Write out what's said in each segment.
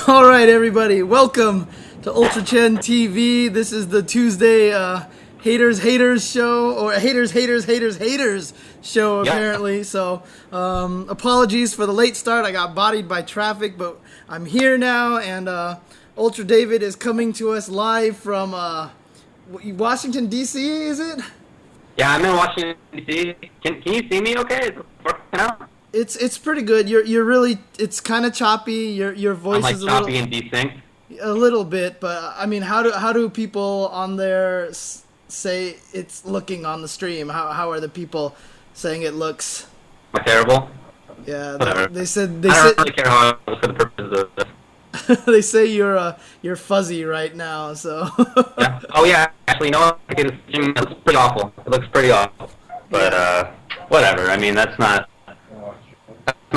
All right, everybody, welcome to UltraChen TV. This is the Tuesday haters show, or haters show apparently. So apologies for the late start. I got bodied by traffic, but I'm here now, and Ultra David is coming to us live from Washington D.C. Is it? Yeah, I'm in Washington D.C. Can you see me? Okay, is it working out? It's pretty good. You're really, it's kind of choppy. Your voice I'm is choppy and desync. a little bit, but I mean, how do people on there say it's looking on the stream? How are the people saying it looks? Am I terrible? Yeah, Whatever. they said I don't really care how I look for the purposes of this. they say you're fuzzy right now. So Yeah. Oh yeah. Actually, you know what? Okay, this gym looks pretty awful. It looks pretty awful. But whatever. I mean, that's not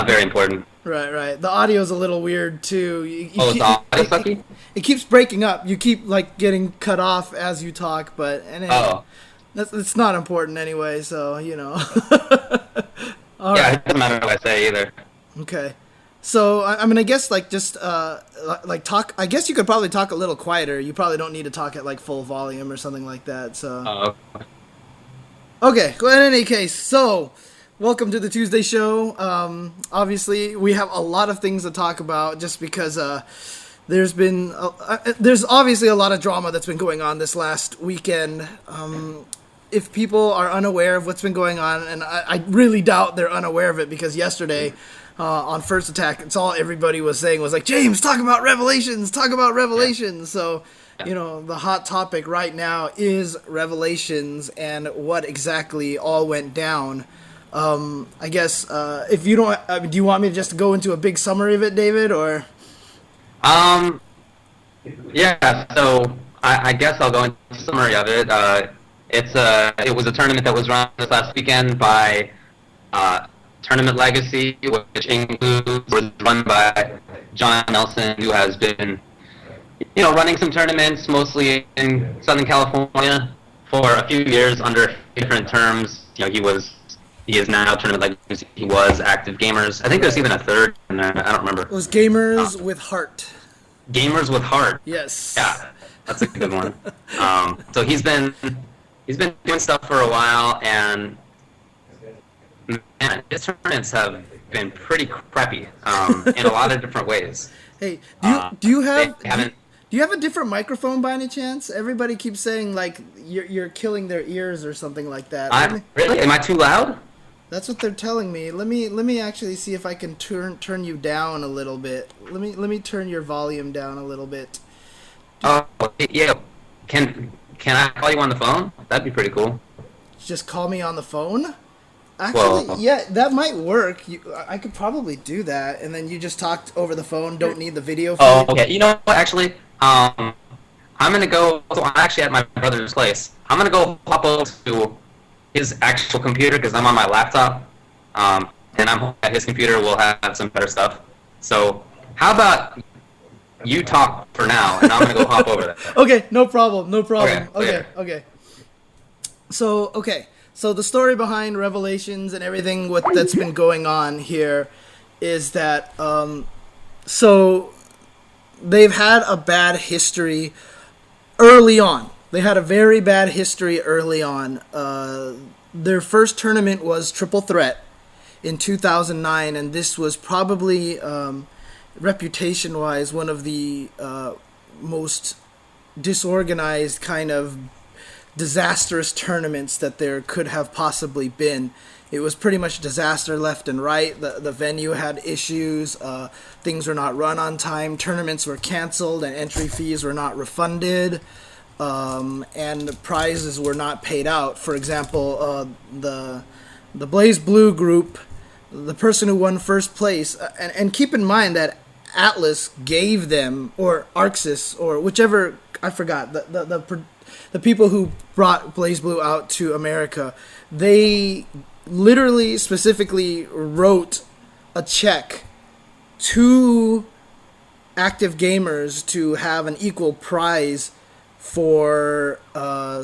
very important. Right. The audio's a little weird too. It's audio sucky? It keeps breaking up. You keep like getting cut off as you talk, but it's not important anyway. So you know. All right. It doesn't matter what I say either. Okay. So I mean, I guess like just like talk. I guess you could probably talk a little quieter. You probably don't need to talk at like full volume or something like that. So. Okay. Well, in any case, so. Welcome to the Tuesday show. Obviously, we have a lot of things to talk about just because there's obviously a lot of drama that's been going on this last weekend. If people are unaware of what's been going on, and I really doubt they're unaware of it, because yesterday on First Attack, it's all everybody was saying was like, James, talk about Revelations. Yeah. So, you know, the hot topic right now is Revelations and what exactly all went down. I guess if you don't, do you want me to just go into a big summary of it, David, or? Yeah. So I guess I'll go into a summary of it. It was a tournament that was run this last weekend by Tournament Legacy, which was run by John Nelson, who has been, running some tournaments mostly in Southern California for a few years under different terms. He is now Tournament Legacy. He was Active Gamers. I think there's even a third in there. I don't remember. It was Gamers with Heart. Gamers with Heart. Yes. Yeah, that's a good one. So he's been doing stuff for a while, and man, his tournaments have been pretty crappy in a lot of different ways. Hey, do you have a different microphone by any chance? Everybody keeps saying like you're killing their ears or something like that. Really? Am I too loud? That's what they're telling me. Let me actually see if I can turn you down a little bit. Let me turn your volume down a little bit. Oh, yeah. Can I call you on the phone? That'd be pretty cool. Just call me on the phone? Actually, yeah, that might work. I could probably do that, and then you just talk over the phone. Don't need the video feed. Oh, okay. You know what? Actually, I'm gonna go. So I'm actually at my brother's place. I'm gonna go pop over to his actual computer because I'm on my laptop, and I'm hoping at his computer we'll have some better stuff. So how about you talk for now, and I'm gonna go hop over there. Okay, no problem. Okay. So the story behind Revelations and everything that's been going on here is that so they've had a bad history early on. They had a very bad history early on. Their first tournament was Triple Threat in 2009, and this was probably, reputation-wise, one of the most disorganized kind of disastrous tournaments that there could have possibly been. It was pretty much disaster left and right. The venue had issues. Things were not run on time. Tournaments were canceled, and entry fees were not refunded. And prizes were not paid out. For example, the Blaze Blue group, the person who won first place, and keep in mind that Atlas gave them, or Arxis, or whichever, I forgot, the people who brought Blaze Blue out to America, they literally specifically wrote a check to Active Gamers to have an equal prize for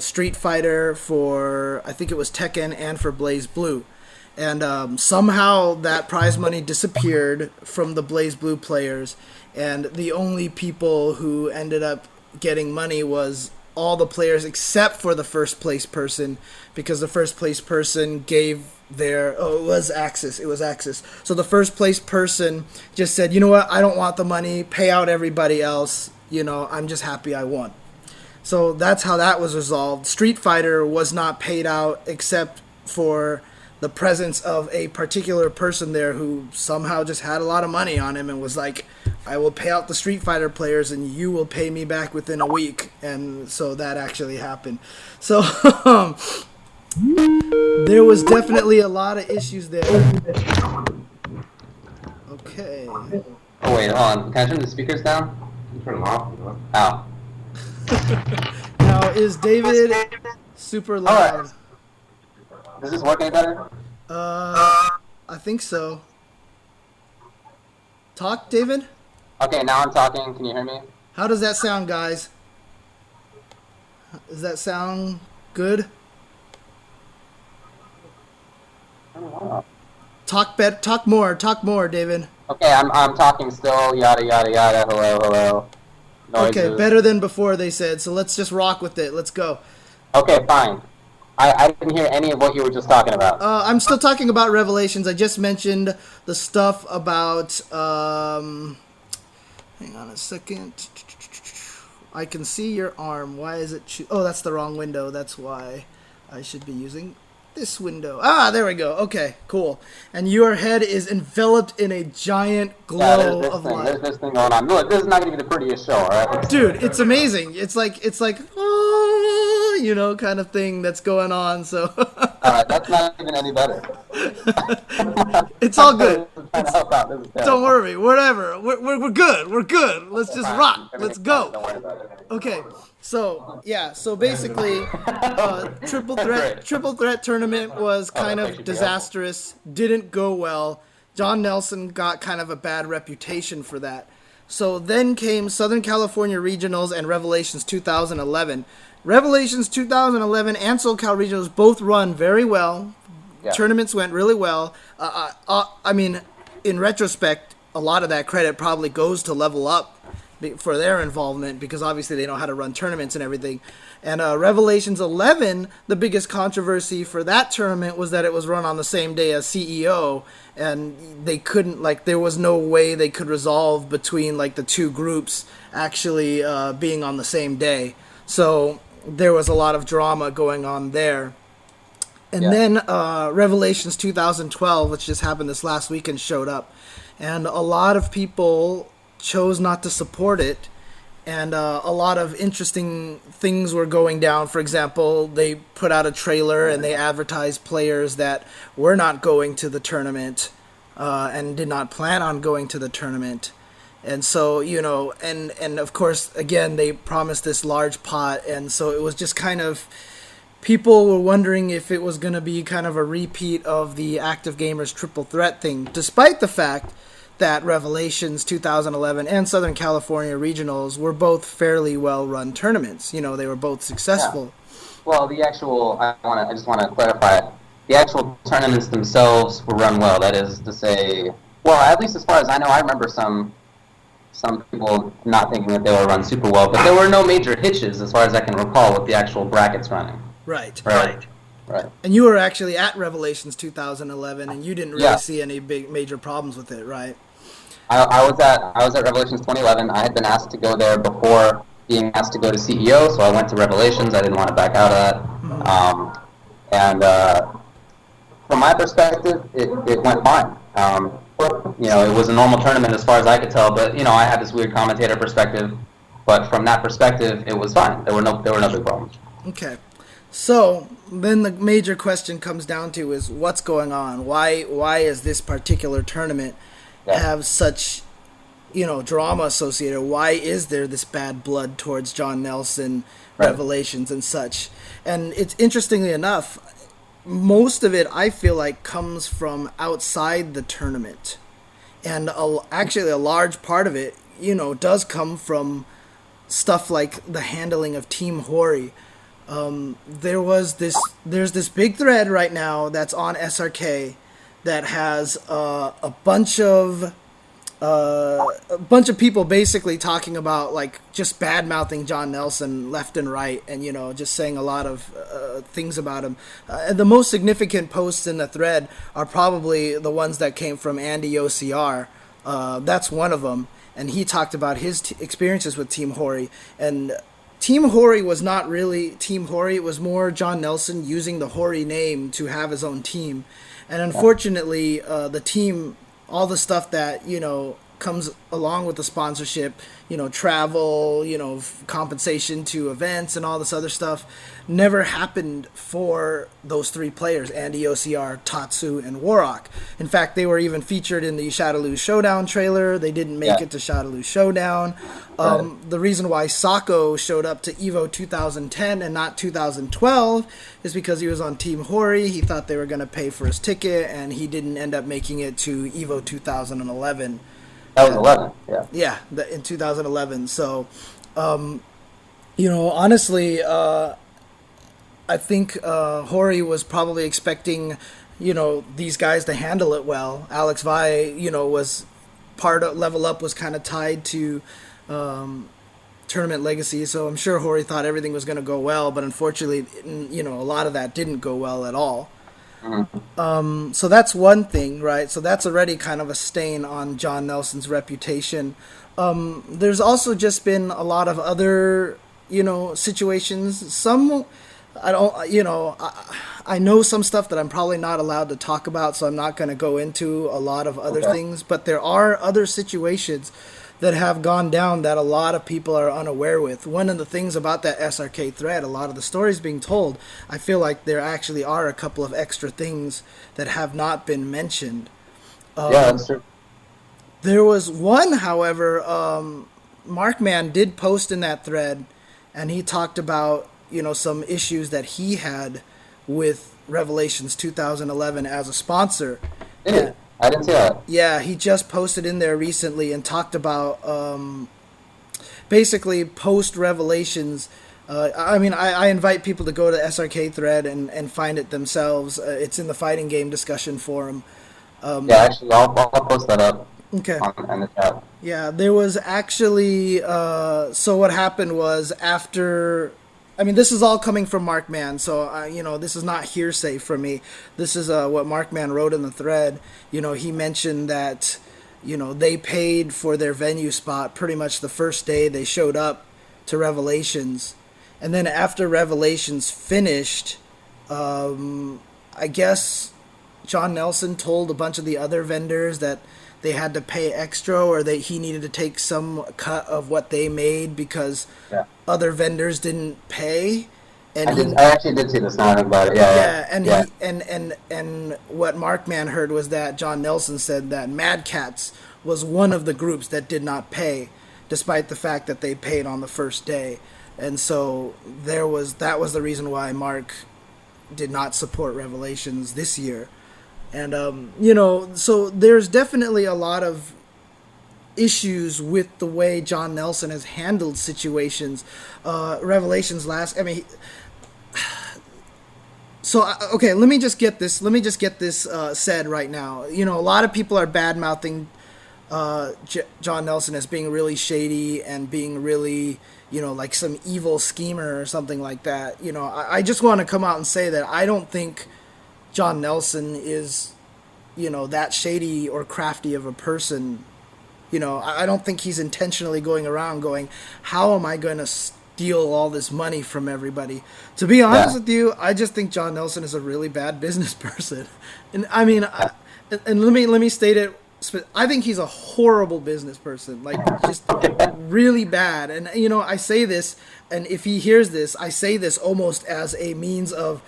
Street Fighter, for I think it was Tekken, and for Blaze Blue. And somehow that prize money disappeared from the Blaze Blue players, and the only people who ended up getting money was all the players except for the first place person, because the first place person gave their it was Axis. So the first place person just said, you know what, I don't want the money, pay out everybody else, I'm just happy I won. So that's how that was resolved. Street Fighter was not paid out except for the presence of a particular person there who somehow just had a lot of money on him and was like, I will pay out the Street Fighter players and you will pay me back within a week. And so that actually happened. So there was definitely a lot of issues there. Okay. Oh wait, hold on. Can I turn the speakers down? Turn them off. Oh. Now, is David super loud? Does this work any better? I think so. Talk, David? Okay, now I'm talking. Can you hear me? How does that sound, guys? Does that sound good? Talk more, David. Okay, I'm talking still. Yada yada yada. Hello. Noises. Okay, better than before, they said. So let's just rock with it. Let's go. Okay, fine. I didn't hear any of what you were just talking about. I'm still talking about Revelations. I just mentioned the stuff about. Hang on a second. I can see your arm. Why is it? Oh, that's the wrong window. That's why I should be using this window. Ah, there we go. Okay, cool. And your head is enveloped in a giant glow of light. There's this thing going on. Look, this is not going to be the prettiest show, all right? Dude, it's amazing. It's like, oh, kind of thing that's going on. So. Alright, that's not even any better. It's all good. Trying to help out. This is terrible. Don't worry. Whatever. We're good. We're good. Let's just rock. Let's go. Don't worry about it. Okay. So yeah. So basically, triple threat tournament was kind of disastrous. Didn't go well. John Nelson got kind of a bad reputation for that. So then came Southern California Regionals and Revelations 2011. Revelations 2011 and SoCal Regionals both run very well. Yeah. Tournaments went really well. I mean, in retrospect, a lot of that credit probably goes to Level Up for their involvement, because obviously they know how to run tournaments and everything. And Revelations 11, the biggest controversy for that tournament was that it was run on the same day as CEO, and they couldn't, there was no way they could resolve between, the two groups actually being on the same day. So there was a lot of drama going on there. And then Revelations 2012, which just happened this last weekend, showed up. And a lot of people chose not to support it. And a lot of interesting things were going down. For example, they put out a trailer and they advertised players that were not going to the tournament and did not plan on going to the tournament. And so, and of course, again, they promised this large pot. And so it was just kind of, people were wondering if it was going to be kind of a repeat of the Active Gamers Triple Threat thing, despite the fact that Revelations 2011 and Southern California Regionals were both fairly well-run tournaments. They were both successful. Yeah. Well, I just want to clarify, the actual tournaments themselves were run well. That is to say, well, at least as far as I know, I remember some people not thinking that they were run super well, but there were no major hitches as far as I can recall with the actual brackets running. Right. And you were actually at Revelations 2011, and you didn't really see any big major problems with it, right? I was at Revelations 2011. I had been asked to go there before being asked to go to CEO, so I went to Revelations. I didn't want to back out of that. And from my perspective, it went fine. It was a normal tournament as far as I could tell, but I had this weird commentator perspective. But from that perspective, it was fine. There were no big problems. Okay. So then the major question comes down to is what's going on? Why is this particular tournament have such, drama associated? Why is there this bad blood towards John Nelson, Revelations and such? And it's interestingly enough, most of it I feel like comes from outside the tournament. And actually a large part of it, does come from stuff like the handling of Team Hori. There's this big thread right now that's on SRK that has a bunch of people basically talking about like just bad mouthing John Nelson left and right, and just saying a lot of things about him. And the most significant posts in the thread are probably the ones that came from Andy OCR. That's one of them, and he talked about his experiences with Team Hori. And Team Hori was not really Team Hori; it was more John Nelson using the Hori name to have his own team. And unfortunately, the team, all the stuff that comes along with the sponsorship, travel, compensation to events and all this other stuff, never happened for those three players, Andy OCR, Tatsu, and Warrock. In fact, they were even featured in the Shadowloo Showdown trailer. They didn't make it to Shadowloo Showdown. The reason why Sako showed up to EVO 2010 and not 2012 is because he was on Team Hori. He thought they were going to pay for his ticket, and he didn't end up making it to EVO 2011. That was 11, yeah. Yeah, in 2011. So, honestly, I think Hori was probably expecting, these guys to handle it well. Alex Vai, was part of Level Up was kind of tied to Tournament Legacy, so I'm sure Hori thought everything was going to go well, but unfortunately, a lot of that didn't go well at all. So that's one thing, right? So that's already kind of a stain on John Nelson's reputation. There's also just been a lot of other, situations. Some, I don't, I know some stuff that I'm probably not allowed to talk about, so I'm not going to go into a lot of other things. But there are other situations that have gone down that a lot of people are unaware with. One of the things about that SRK thread, a lot of the stories being told, I feel like there actually are a couple of extra things that have not been mentioned. That's true. There was one, however, Markman did post in that thread, and he talked about, some issues that he had with Revelations 2011 as a sponsor. I didn't see that. Yeah, he just posted in there recently and talked about basically post-Revelations. I invite people to go to SRK thread and find it themselves. It's in the fighting game discussion forum. Actually, I'll post that up. Okay. On the chat. Yeah, there was actually... so what happened was after... this is all coming from Markman, so, this is not hearsay from me. This is what Markman wrote in the thread. He mentioned that, they paid for their venue spot pretty much the first day they showed up to Revelations. And then after Revelations finished, I guess John Nelson told a bunch of the other vendors that they had to pay extra, or that he needed to take some cut of what they made because other vendors didn't pay. And I actually did see this now about it. And what Markman heard was that John Nelson said that Mad Cats was one of the groups that did not pay, despite the fact that they paid on the first day. And so that was the reason why Mark did not support Revelations this year. And, so there's definitely a lot of issues with the way John Nelson has handled situations. Revelations okay, let me just get this said right now. A lot of people are bad-mouthing John Nelson as being really shady and being really, like some evil schemer or something like that. I just want to come out and say that I don't think John Nelson is, that shady or crafty of a person. I don't think he's intentionally going around going, how am I going to steal all this money from everybody? To be honest with you, I just think John Nelson is a really bad business person. And and let me state it. I think he's a horrible business person, like just really bad. And, I say this, and if he hears this, I say this almost as a means of,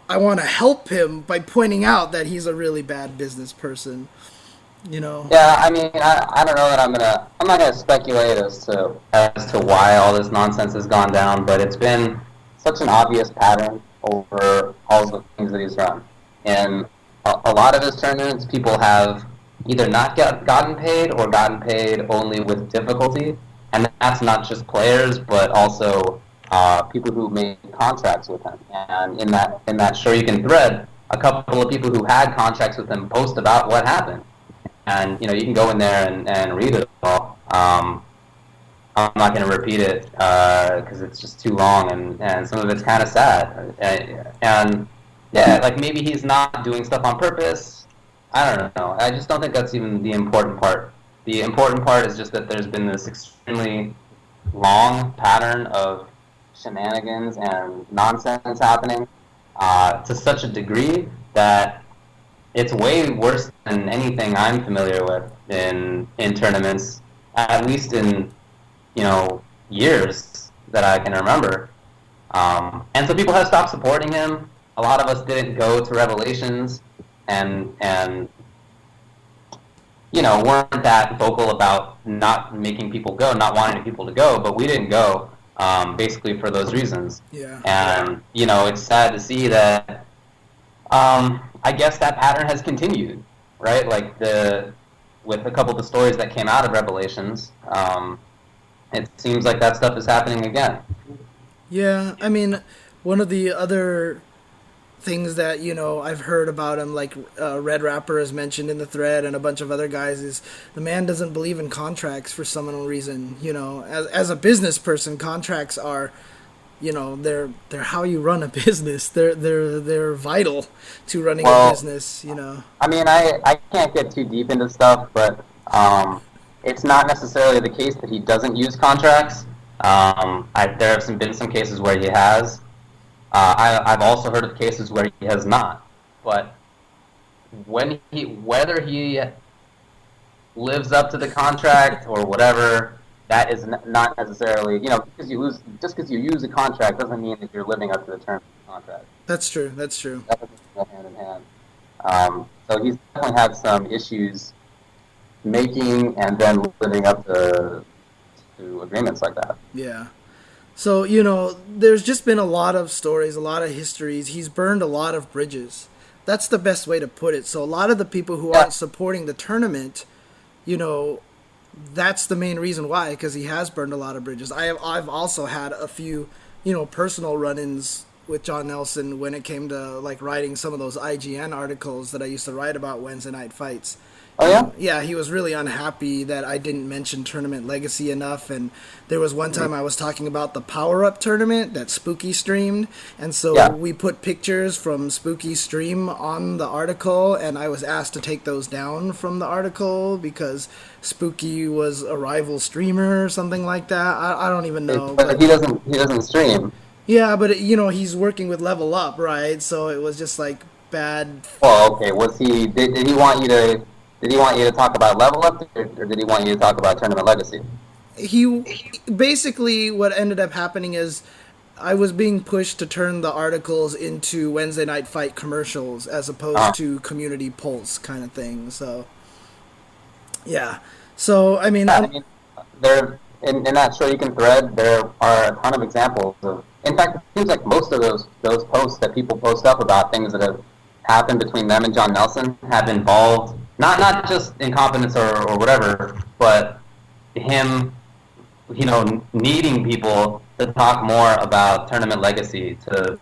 I want to help him by pointing out that he's a really bad business person, Yeah, I don't know that I'm not gonna speculate as to why all this nonsense has gone down, but it's been such an obvious pattern over all the things that he's run. And a lot of his tournaments, people have either not gotten paid or gotten paid only with difficulty, and that's not just players, but also people who made contracts with him. And in that Shoryuken thread, a couple of people who had contracts with him post about what happened, and you can go in there and read it all. I'm not going to repeat it because it's just too long, and some of it's kind of sad. And yeah, like maybe he's not doing stuff on purpose. I don't know. I just don't think that's even the important part. The important part is just that there's been this extremely long pattern of shenanigans and nonsense happening to such a degree that it's way worse than anything I'm familiar with in tournaments, at least in years that I can remember. And so people have stopped supporting him. A lot of us didn't go to Revelations, and weren't that vocal about not making people go, not wanting people to go, but we didn't go basically for those reasons. Yeah. And it's sad to see that. I guess that pattern has continued, right? Like with a couple of the stories that came out of Revelations. It seems like that stuff is happening again. Yeah, I mean, one of the other things that I've heard about him, like Red Rapper has mentioned in the thread, and a bunch of other guys, is the man doesn't believe in contracts for some unknown reason. As a business person, contracts are, they're how you run a business. They're vital to running a Well, business. I mean, I can't get too deep into stuff, but it's not necessarily the case that he doesn't use contracts. There have been some cases where he has. I've also heard of cases where he has not. But whether he lives up to the contract or whatever, that is not necessarily, because you use a contract doesn't mean that you're living up to the terms of the contract. That's true. That's true. That doesn't go hand in hand. So he's definitely had some issues making and then living up to agreements like that. Yeah. So, there's just been a lot of stories, a lot of histories. He's burned a lot of bridges. That's the best way to put it. So, a lot of the people who Yeah. aren't supporting the tournament, you know, that's the main reason why, because he has burned a lot of bridges. I've also had a few, personal run-ins with John Nelson when it came to like writing some of those IGN articles that I used to write about Wednesday night fights. Oh yeah. Yeah, he was really unhappy that I didn't mention Tournament Legacy enough. And there was one time I was talking about the Power Up tournament that Spooky streamed, and so Yeah. we put pictures from Spooky's stream on the article, and I was asked to take those down from the article because Spooky was a rival streamer or something like that. I don't even know, But but he doesn't stream. yeah, but he's working with Level Up, right? So it was just like bad. Well, okay. Was he? Did he want you to? Did he want you to talk about level up, or did he want you to talk about tournament legacy? He basically, what ended up happening is I was being pushed to turn the articles into Wednesday Night Fight commercials as opposed Uh, to community pulse kind of thing. So yeah, so I mean, yeah, I mean, there in that show you can thread. There are a ton of examples of. In fact, it seems like most of those posts that people post up about things that have happened between them and John Nelson have involved not just incompetence or whatever, but him needing people to talk more about tournament legacy, to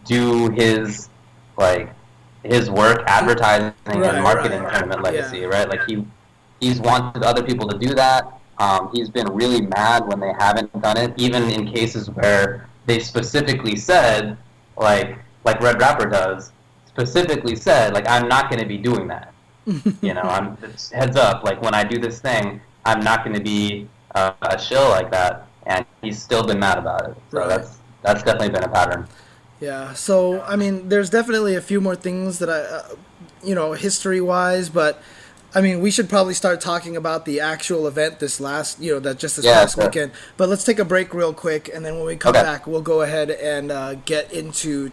do like his work advertising and marketing right, tournament yeah, legacy, right? Like he's wanted other people to do that. He's been really mad when they haven't done it, even in cases where they specifically said, like Red Rapper does, specifically said, like, I'm not going to be doing that. I'm heads up. Like when I do this thing, I'm not going to be a shill like that, and he's still been mad about it. So right. that's definitely been a pattern. Yeah, so I mean, there's definitely a few more things that history wise, but I mean, we should probably start talking about the actual event this Yeah, past sure. weekend. But let's take a break real quick, and then when we come Okay. back, we'll go ahead and get into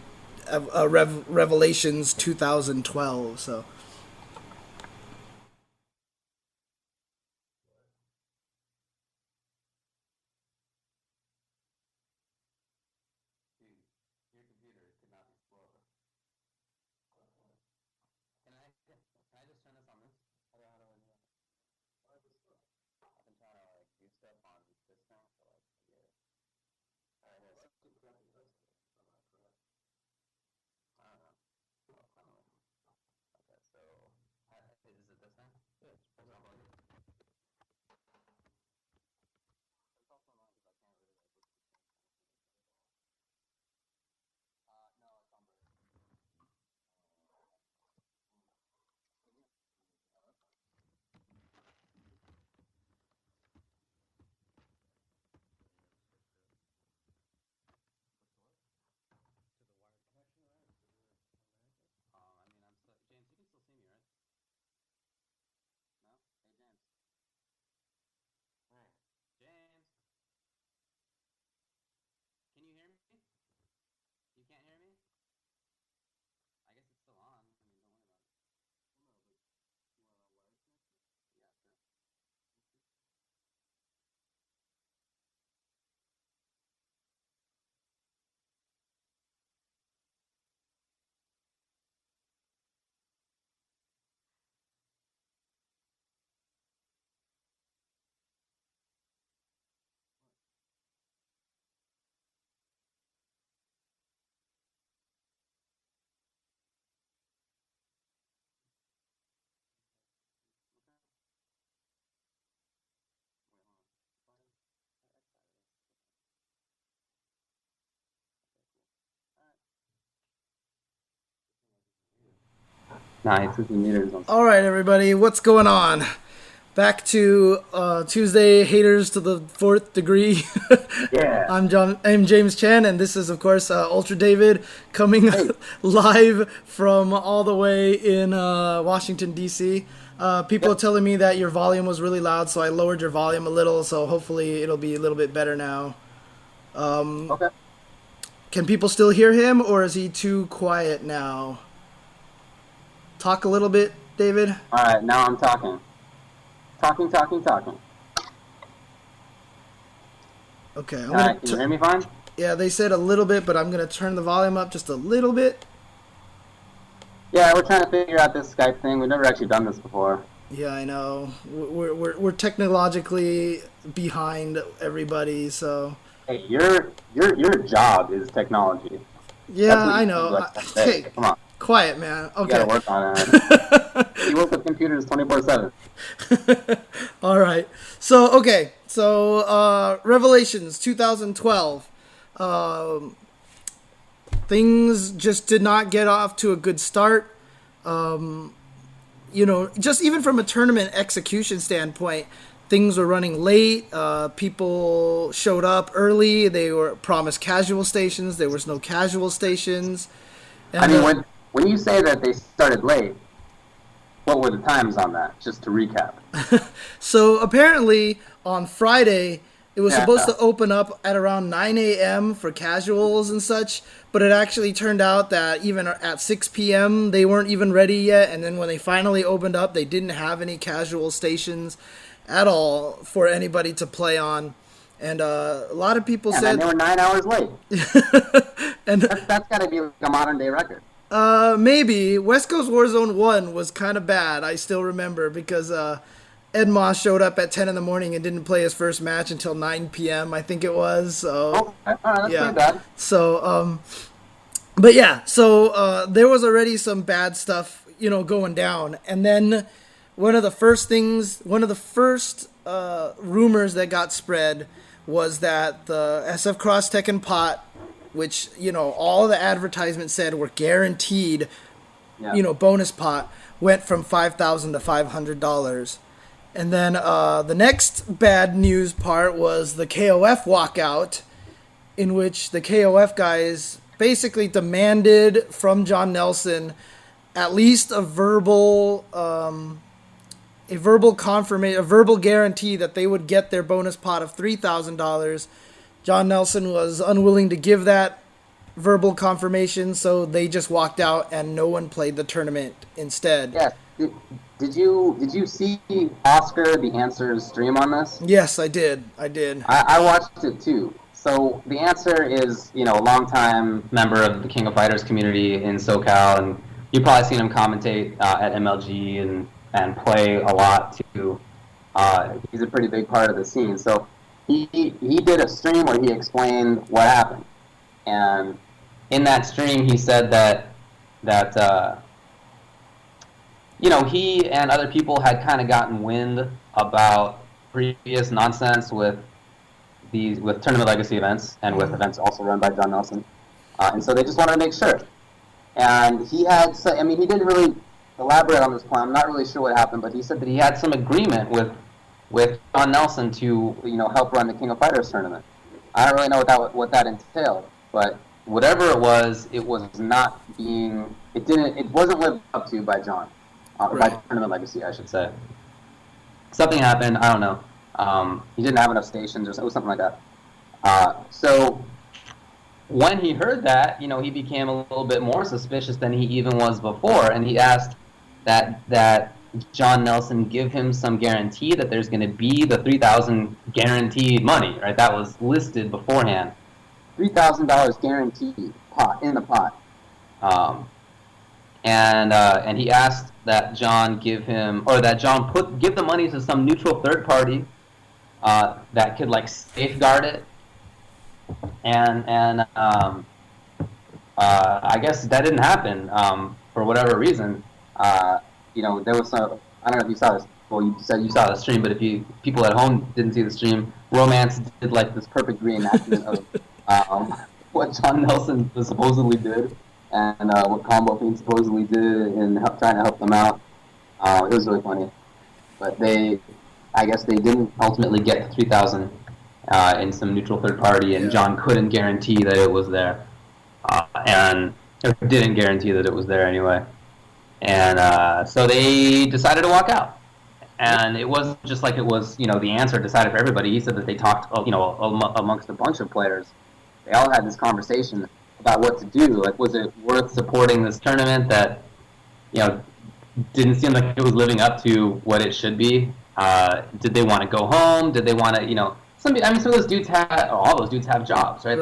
Revelations 2012. So. Good. For example, it's also annoying because I can't really like look at the screen at all. No, it's on break. Hello? To the wired connection, right? I mean, I'm still, James, you can still see me, right? No? Hey, James. James, can you hear me? You can't hear me? I guess it's still on. I mean, don't worry about it. Well, no, but you want a wired connection? Yeah, sure. Let's see. What? Okay. Wait, hold on. If I exit this, okay, cool. All right. Nah, it's just the meters on. All right, everybody, what's going on? Back to Tuesday haters to the fourth degree. Yeah. I'm James Chen, and this is of course Ultra David coming Hey. live from all the way in Washington D.C. People are telling me that your volume was really loud, so I lowered your volume a little. So hopefully it'll be a little bit better now. Okay. Can people still hear him, or is he too quiet now? Talk a little bit, David. All right, now I'm talking. Talking. Okay, All right, can you hear me fine? Yeah, they said a little bit, but I'm gonna turn the volume up just a little bit. Yeah, we're trying to figure out this Skype thing. We've never actually done this before. Yeah, I know. We're technologically behind everybody, so. Hey, your job is technology. Yeah, That's what I you know. do, like, every day. Hey, Come on, quiet, man. you Okay. gotta work on it. You work with computers 24/7. All right. So Revelations 2012. Things just did not get off to a good start. Just even from a tournament execution standpoint, things were running late. People showed up early. They were promised casual stations. There was no casual stations. And, I mean, when you say that they started late, what were the times on that? Just to recap. so apparently on Friday, it was Yeah. supposed to open up at around 9 a.m. for casuals and such, but it actually turned out that even at 6 p.m. they weren't even ready yet. And then when they finally opened up, they didn't have any casual stations at all for anybody to play on. And a lot of people And said they were 9 hours late. and That's got to be like a modern day record. maybe West Coast Warzone 1 was kind of bad. I still remember because Ed Moss showed up at 10 in the morning and didn't play his first match until 9 p.m. I think it was. So Okay. All right, that's yeah. pretty bad. So but yeah, so there was already some bad stuff, going down. And then one of the first rumors that got spread was that the SF Cross Tekken pot, which, all the advertisements said were guaranteed, Yeah. bonus pot, went from $5,000 to $500. And then the next bad news part was the KOF walkout, in which the KOF guys basically demanded from John Nelson at least a verbal confirmation, a verbal guarantee that they would get their bonus pot of $3,000. John Nelson was unwilling to give that verbal confirmation, so they just walked out and no one played the tournament instead. Yes. Did you see Oscar the Answer's stream on this? Yes, I did. I watched it too. So the Answer is, a longtime member of the King of Fighters community in SoCal, and you've probably seen him commentate at MLG and play a lot too. He's a pretty big part of the scene. So he did a stream where he explained what happened, and in that stream he said that he and other people had kind of gotten wind about previous nonsense with tournament legacy events and with events also run by John Nelson, and so they just wanted to make sure. And he had, he didn't really elaborate on this plan. I'm not really sure what happened, but he said that he had some agreement with John Nelson to help run the King of Fighters tournament. I don't really know what that entailed, but whatever it was not being it wasn't lived up to by John, by Tournament Legacy, I should say. Something happened. I don't know. He didn't have enough stations, or something like that. So when he heard that, he became a little bit more suspicious than he even was before, and he asked that John Nelson give him some guarantee that there's going to be the $3,000 guaranteed money, right? That was listed beforehand. $3,000 guaranteed in the pot. And he asked that John give the money to some neutral third party that could safeguard it. And I guess that didn't happen for whatever reason. There was some. I don't know if you saw this. Well, you said you saw the stream, but if people at home didn't see the stream, Romance did this perfect reenactment of what John Nelson supposedly did and what Combo Fiend supposedly did in trying to help them out. It was really funny, but I guess they didn't ultimately get the 3,000 in some neutral third party, and John couldn't guarantee that it was there, and didn't guarantee that it was there anyway. And so they decided to walk out. And it wasn't just it was, the answer decided for everybody. He said that they talked, amongst a bunch of players. They all had this conversation about what to do. Was it worth supporting this tournament that, didn't seem like it was living up to what it should be? Did they want to go home? Did they want to, some of those dudes all those dudes have jobs, right?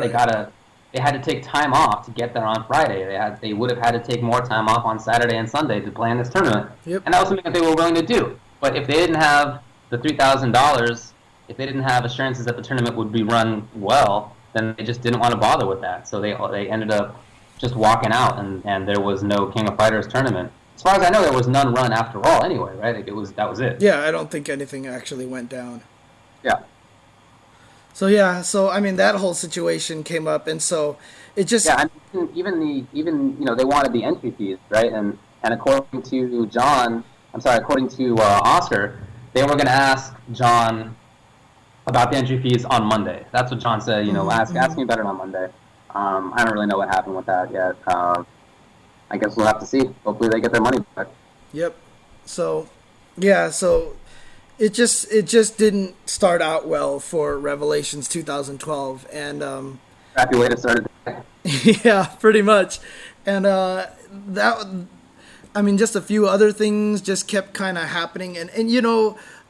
They had to take time off to get there on Friday. They would have had to take more time off on Saturday and Sunday to play in this tournament. Yep. And that was something that they were willing to do. But if they didn't have the $3,000, if they didn't have assurances that the tournament would be run well, then they just didn't want to bother with that. So they ended up just walking out, and there was no King of Fighters tournament. As far as I know, there was none run after all anyway, right? That was it. Yeah, I don't think anything actually went down. Yeah. So that whole situation came up, and so it just even they wanted the entry fees, right? And according to Oscar, they were going to ask John about the entry fees on Monday. That's what John said. Ask me about it on Monday. I don't really know what happened with that yet. I guess we'll have to see. Hopefully, they get their money back. Yep. So it just didn't start out well for Revelations 2012, and happy way to start it. yeah, pretty much. And just a few other things just kept kind of happening, and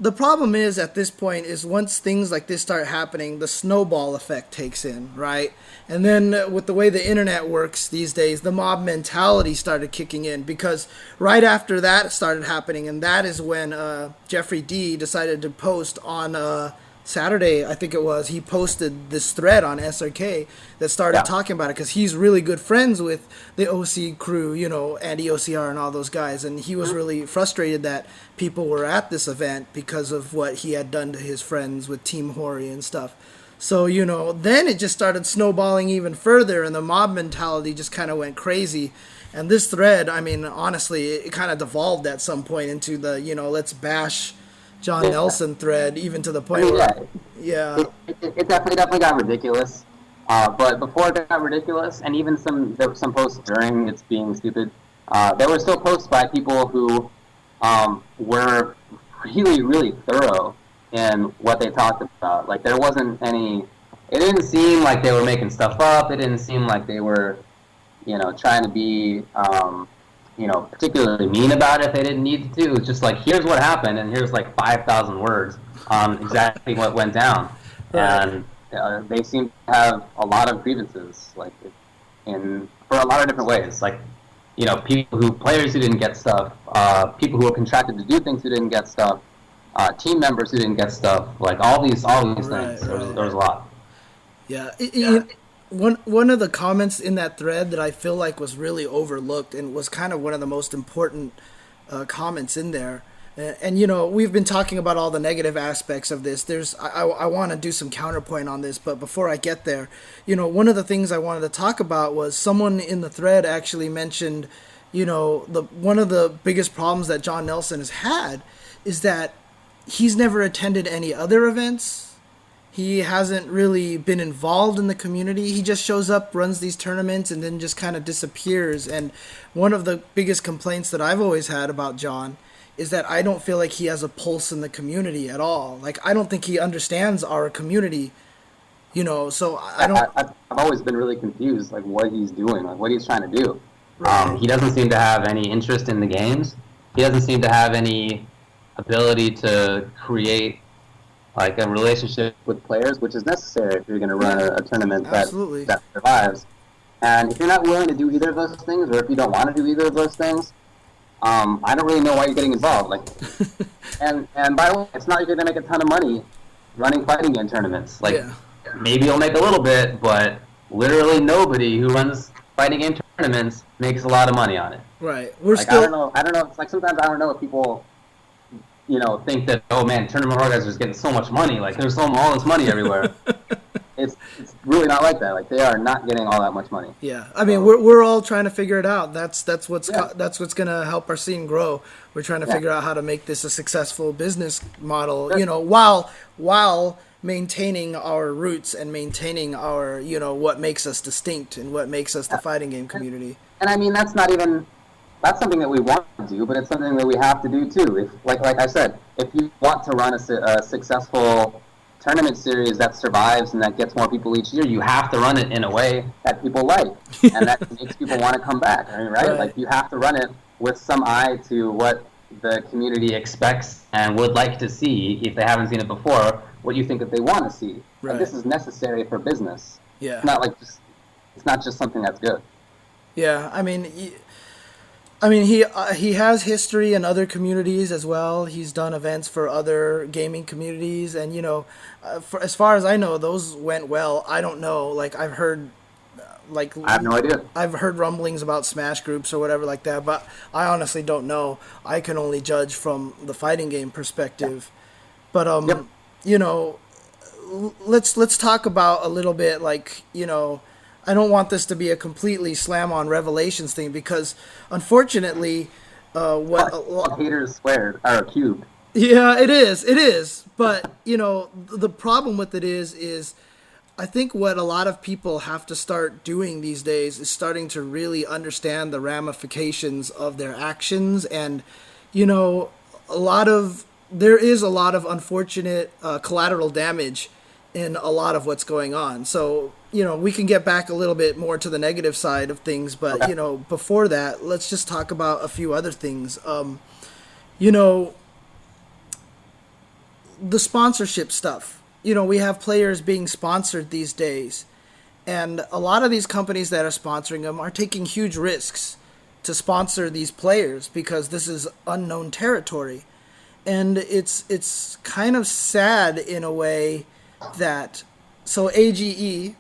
the problem is at this point is once things like this start happening, the snowball effect takes in, right? And then with the way the internet works these days, the mob mentality started kicking in, because right after that started happening, and that is when Jeffrey D decided to post on Saturday, I think it was, he posted this thread on SRK that started talking about it, because he's really good friends with the OC crew, Andy OCR and all those guys, and he was really frustrated that people were at this event because of what he had done to his friends with Team Hori and stuff. So, then it just started snowballing even further, and the mob mentality just kind of went crazy. And this thread, honestly, it kind of devolved at some point into the, let's bash John Nelson thread, even to the point where, it definitely got ridiculous. But before it got ridiculous, and even there were some posts during its being stupid, there were still posts by people who were really, really thorough in what they talked about. There wasn't any. It didn't seem like they were making stuff up. It didn't seem like they were, trying to be. Particularly mean about it if they didn't need to. It was just here's what happened, and here's 5,000 words on exactly what went down. Right. And they seem to have a lot of grievances, for a lot of different ways. Players who didn't get stuff, people who were contracted to do things who didn't get stuff, team members who didn't get stuff, all these things. There was a lot. Yeah. One of the comments in that thread that I feel like was really overlooked and was kind of one of the most important comments in there. And we've been talking about all the negative aspects of this. I want to do some counterpoint on this, but before I get there, one of the things I wanted to talk about was someone in the thread actually mentioned, one of the biggest problems that John Nelson has had is that he's never attended any other events. He hasn't really been involved in the community. He just shows up, runs these tournaments, and then just kind of disappears. And one of the biggest complaints that I've always had about John is that I don't feel like he has a pulse in the community at all. Like, I don't think he understands our community, so I don't... I've always been really confused, like, what he's doing, like, what he's trying to do. Right. He doesn't seem to have any interest in the games. He doesn't seem to have any ability to create like a relationship with players, which is necessary if you're going to run a tournament that survives. And if you're not willing to do either of those things, or if you don't want to do either of those things, I don't really know why you're getting involved. Like, and by the way, it's not like you're going to make a ton of money running fighting game tournaments. Like, maybe you'll make a little bit, but literally nobody who runs fighting game tournaments makes a lot of money on it. Right. I don't know. It's like sometimes I don't know if people think that, oh man, tournament organizers are getting so much money, like there's all this money everywhere. It's really not like that. Like, they are not getting all that much money. Yeah, I mean, we're all trying to figure it out. That's what's gonna help our scene grow. We're trying to figure out how to make this a successful business model. While maintaining our roots and maintaining our what makes us distinct and what makes us the fighting game community. And I mean, that's something that we want to do, but it's something that we have to do too. If, like I said, if you want to run a successful tournament series that survives and that gets more people each year, you have to run it in a way that people like and that makes people want to come back. I mean, right? Like, you have to run it with some eye to what the community expects and would like to see if they haven't seen it before. What you think that they want to see. Right. Like, this is necessary for business. Yeah. It's not just something that's good. Yeah, I mean, he has history in other communities as well. He's done events for other gaming communities, and as far as I know, those went well. I don't know. Like, I've heard, I have no idea. I've heard rumblings about Smash groups or whatever like that, but I honestly don't know. I can only judge from the fighting game perspective. But let's talk about a little bit, like, I don't want this to be a completely slam on Revelations thing, because unfortunately, haters squared are cubed. Yeah, it is. But the problem with it is I think what a lot of people have to start doing these days is starting to really understand the ramifications of their actions, and there is a lot of unfortunate collateral damage in a lot of what's going on. So, we can get back a little bit more to the negative side of things, but, before that, let's just talk about a few other things. The sponsorship stuff. We have players being sponsored these days, and a lot of these companies that are sponsoring them are taking huge risks to sponsor these players because this is unknown territory. And it's kind of sad in a way that, so AGE,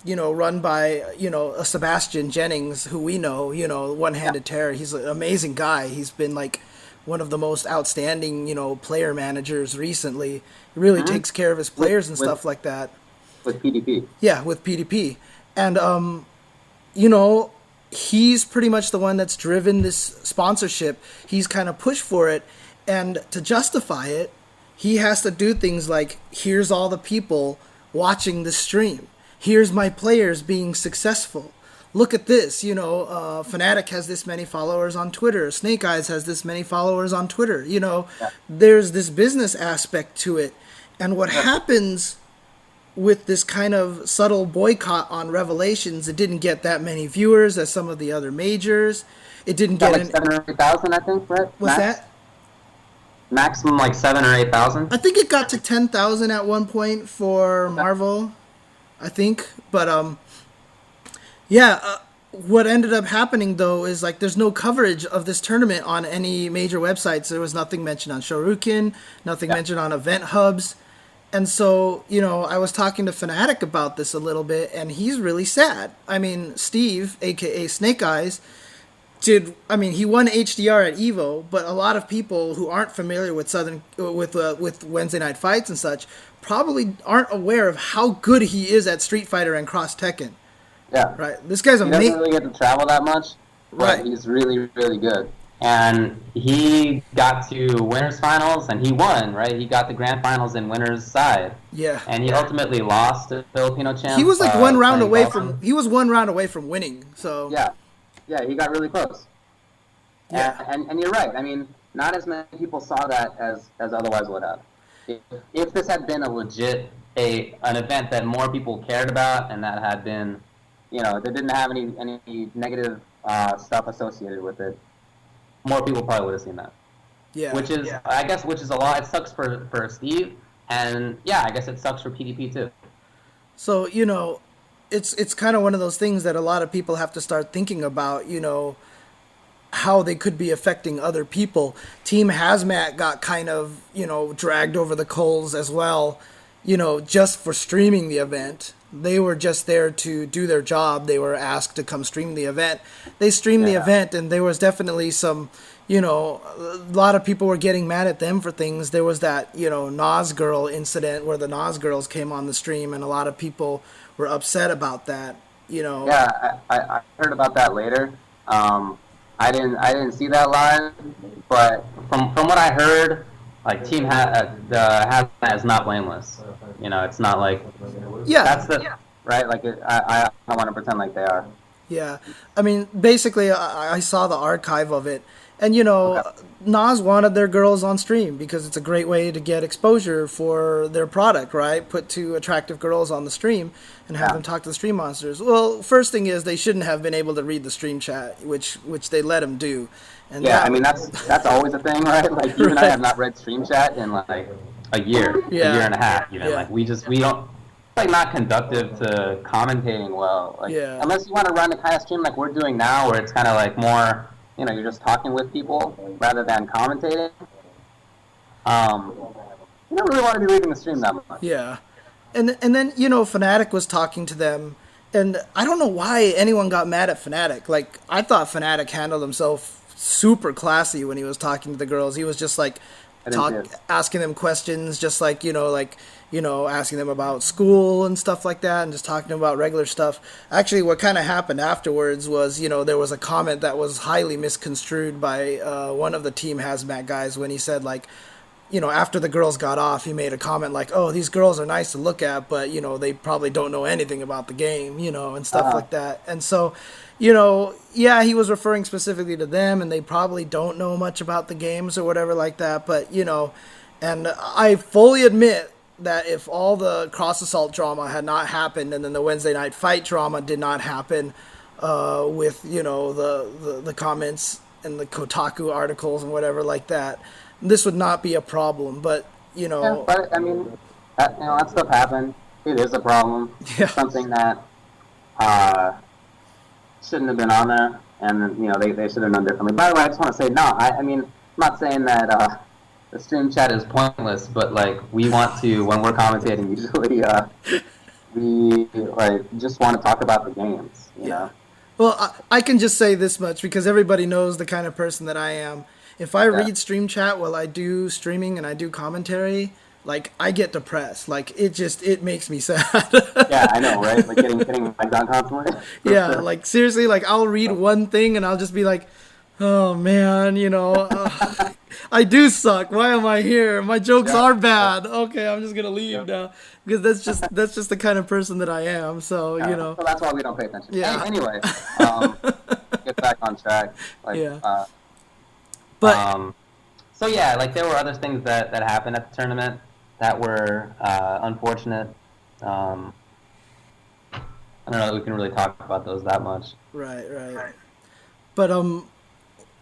run by, a Sebastian Jennings, who we know, One-Handed Terror. He's an amazing guy. He's been like one of the most outstanding, player managers recently. He really takes care of his players and stuff like that. With PDP. Yeah, with PDP. And, he's pretty much the one that's driven this sponsorship. He's kind of pushed for it. And to justify it, he has to do things like, here's all the people watching the stream. Here's my players being successful. Look at this, Fnatic has this many followers on Twitter. Snake Eyes has this many followers on Twitter. There's this business aspect to it. And what happens with this kind of subtle boycott on Revelations, it didn't get that many viewers as some of the other majors. It didn't get... like 7,000 or 8,000, I think, right? What's that? Maximum like 7,000 or 8,000. I think it got to 10,000 at one point for Marvel, I think. But what ended up happening though is, like, there's no coverage of this tournament on any major websites. There was nothing mentioned on Shoryuken, nothing mentioned on event hubs. And so, I was talking to Fnatic about this a little bit, and he's really sad. I mean, Steve, aka Snake Eyes, he won HDR at Evo, but a lot of people who aren't familiar with with Wednesday Night Fights and such probably aren't aware of how good he is at Street Fighter and Cross Tekken. Yeah. Right. This guy's He doesn't amazing. really get to travel that much, but Right. he's really, really good. And he got to winners finals, and he won, right? He got the grand finals in winners side. Yeah. And he ultimately lost to Filipino champ. He was like one round playing away Dalton. one round away from winning. So Yeah, he got really close. Yeah. And you're right. I mean, not as many people saw that as otherwise would have. If this had been a legit an event that more people cared about, and that had been, that didn't have any negative stuff associated with it, more people probably would have seen that. Yeah. Which is a lot. It sucks for Steve, and I guess it sucks for PDP too. So, it's kind of one of those things that a lot of people have to start thinking about, how they could be affecting other people. Team Hazmat got kind of, dragged over the coals as well, just for streaming the event. They were just there to do their job. They were asked to come stream the event. They streamed the event, and there was definitely some, a lot of people were getting mad at them for things. There was that, Nas Girl incident where the Nas Girls came on the stream, and a lot of people were upset about that, Yeah, I heard about that later. I didn't see that live, but From what I heard, like Team Hazmat is not blameless. It's not like Yeah. that's the right, like I don't want to pretend like they are. Yeah, I mean, basically, I saw the archive of it, and Nas wanted their girls on stream because it's a great way to get exposure for their product, right? Put two attractive girls on the stream and have them talk to the stream monsters. Well, first thing is they shouldn't have been able to read the stream chat, which they let them do. And I mean that's always a thing, right? Like even I have not read stream chat in like a year and a half. Like we don't. It's like not conductive to commentating well. Like, unless you want to run the kind of stream like we're doing now, where it's kind of like more, you're just talking with people rather than commentating. You don't really want to be reading the stream that much. Yeah, and then Fnatic was talking to them, and I don't know why anyone got mad at Fnatic. Like I thought Fnatic handled himself super classy when he was talking to the girls. He was just like asking them questions, just like asking them about school and stuff like that, and just talking to them about regular stuff. Actually, what kind of happened afterwards was, there was a comment that was highly misconstrued by one of the Team Hazmat guys when he said, like, after the girls got off, he made a comment like, oh, these girls are nice to look at, but, they probably don't know anything about the game, and stuff like that. And so, he was referring specifically to them, and they probably don't know much about the games or whatever like that. But, and I fully admit that if all the Cross Assault drama had not happened, and then the Wednesday Night Fight drama did not happen with, the comments and the Kotaku articles and whatever like that, this would not be a problem. But, Yeah, but, I mean, that stuff happened. It is a problem. Yeah. It's something that shouldn't have been on there, and they should have done differently. By the way, I just want to say, I mean, I'm not saying that the stream chat is pointless, but like we want to, when we're commentating, usually we like just want to talk about the games, you know. Well, I can just say this much because everybody knows the kind of person that I am. If I read stream chat while I do streaming and I do commentary, like I get depressed. Like it makes me sad. Yeah, I know, right? Like getting like on constantly. Yeah, like seriously, like I'll read one thing and I'll just be like, oh man, I do suck. Why am I here? My jokes are bad. Okay, I'm just gonna leave now because that's just the kind of person that I am. So So that's why we don't pay attention. Yeah. Anyway, get back on track. Like, But so yeah, like there were other things that happened at the tournament that were unfortunate. I don't know that we can really talk about those that much. Right. But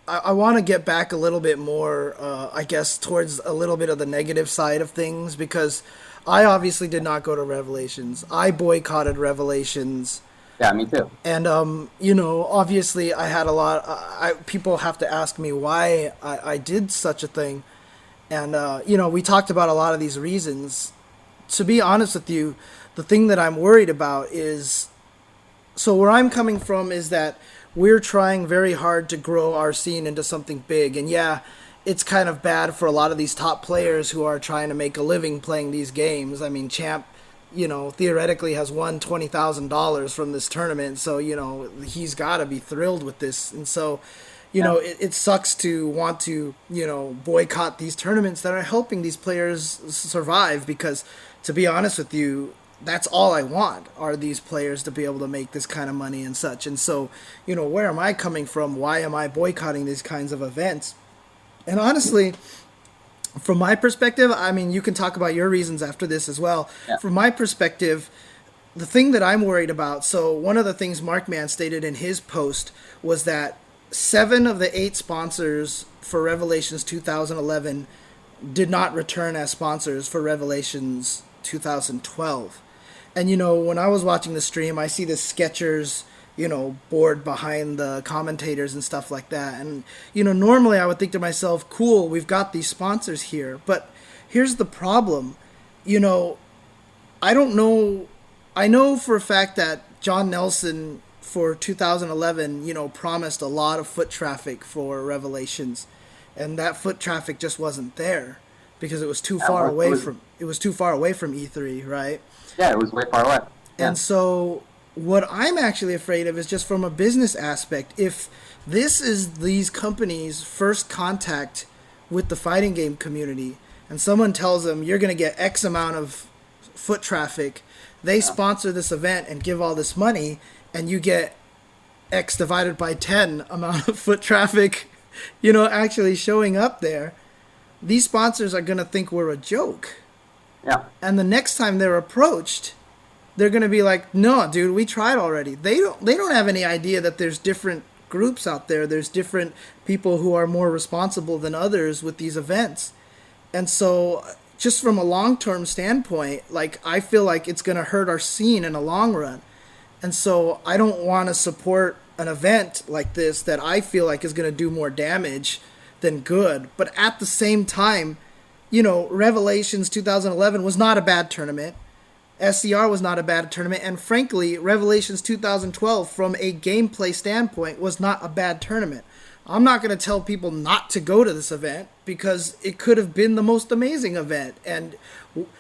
I want to get back a little bit more, I guess, towards a little bit of the negative side of things because I obviously did not go to Revelations. I boycotted Revelations. Yeah, me too. And, obviously I had a lot, people have to ask me why I did such a thing. And, we talked about a lot of these reasons. To be honest with you, the thing that I'm worried about is, so where I'm coming from is that we're trying very hard to grow our scene into something big. And yeah, it's kind of bad for a lot of these top players who are trying to make a living playing these games. I mean, Champ, theoretically has won $20,000 from this tournament, so, he's got to be thrilled with this. And so, it sucks to want to, boycott these tournaments that are helping these players survive, because, to be honest with you, that's all I want, are these players to be able to make this kind of money and such. And so, where am I coming from? Why am I boycotting these kinds of events? And honestly, from my perspective, I mean, you can talk about your reasons after this as well. Yeah. From my perspective, the thing that I'm worried about, so one of the things Markman stated in his post was that 7 of the 8 sponsors for Revelations 2011 did not return as sponsors for Revelations 2012. And, when I was watching the stream, I see this Skechers, board behind the commentators and stuff like that. And, normally I would think to myself, cool, we've got these sponsors here. But here's the problem. I don't know. I know for a fact that John Nelson for 2011, promised a lot of foot traffic for Revelations. And that foot traffic just wasn't there because it was too far away from E3, right? Yeah, it was way far away. Yeah. And so what I'm actually afraid of is just from a business aspect. If this is these companies' first contact with the fighting game community, and someone tells them you're going to get X amount of foot traffic, they sponsor this event and give all this money, and you get X divided by 10 amount of foot traffic, actually showing up there, these sponsors are going to think we're a joke. Yeah. And the next time they're approached, they're going to be like, no, dude, we tried already. They don't have any idea that there's different groups out there. There's different people who are more responsible than others with these events. And so just from a long-term standpoint, I feel like it's going to hurt our scene in the long run. And so I don't want to support an event like this that I feel like is going to do more damage than good. But at the same time, Revelations 2011 was not a bad tournament. SCR was not a bad tournament. And frankly, Revelations 2012, from a gameplay standpoint, was not a bad tournament. I'm not going to tell people not to go to this event because it could have been the most amazing event. And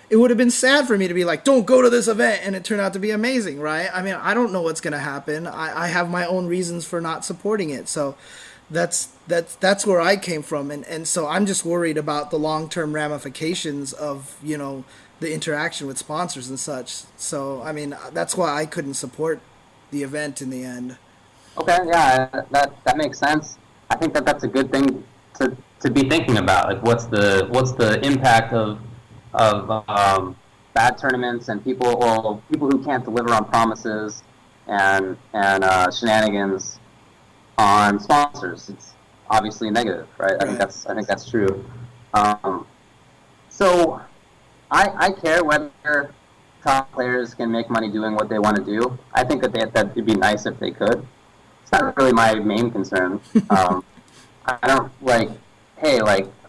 it would have been sad for me to be like, don't go to this event, and it turned out to be amazing, right? I mean, I don't know what's going to happen. I have my own reasons for not supporting it. So that's where I came from. And so I'm just worried about the long-term ramifications of, the interaction with sponsors and such. So, I mean, that's why I couldn't support the event in the end. Okay, yeah, that makes sense. I think that's a good thing to be thinking about. Like, what's the impact of bad tournaments and people who can't deliver on promises and shenanigans on sponsors? It's obviously negative, right? I think that's true. So I care whether top players can make money doing what they want to do. I think that it'd be nice if they could. It's not really my main concern. I don't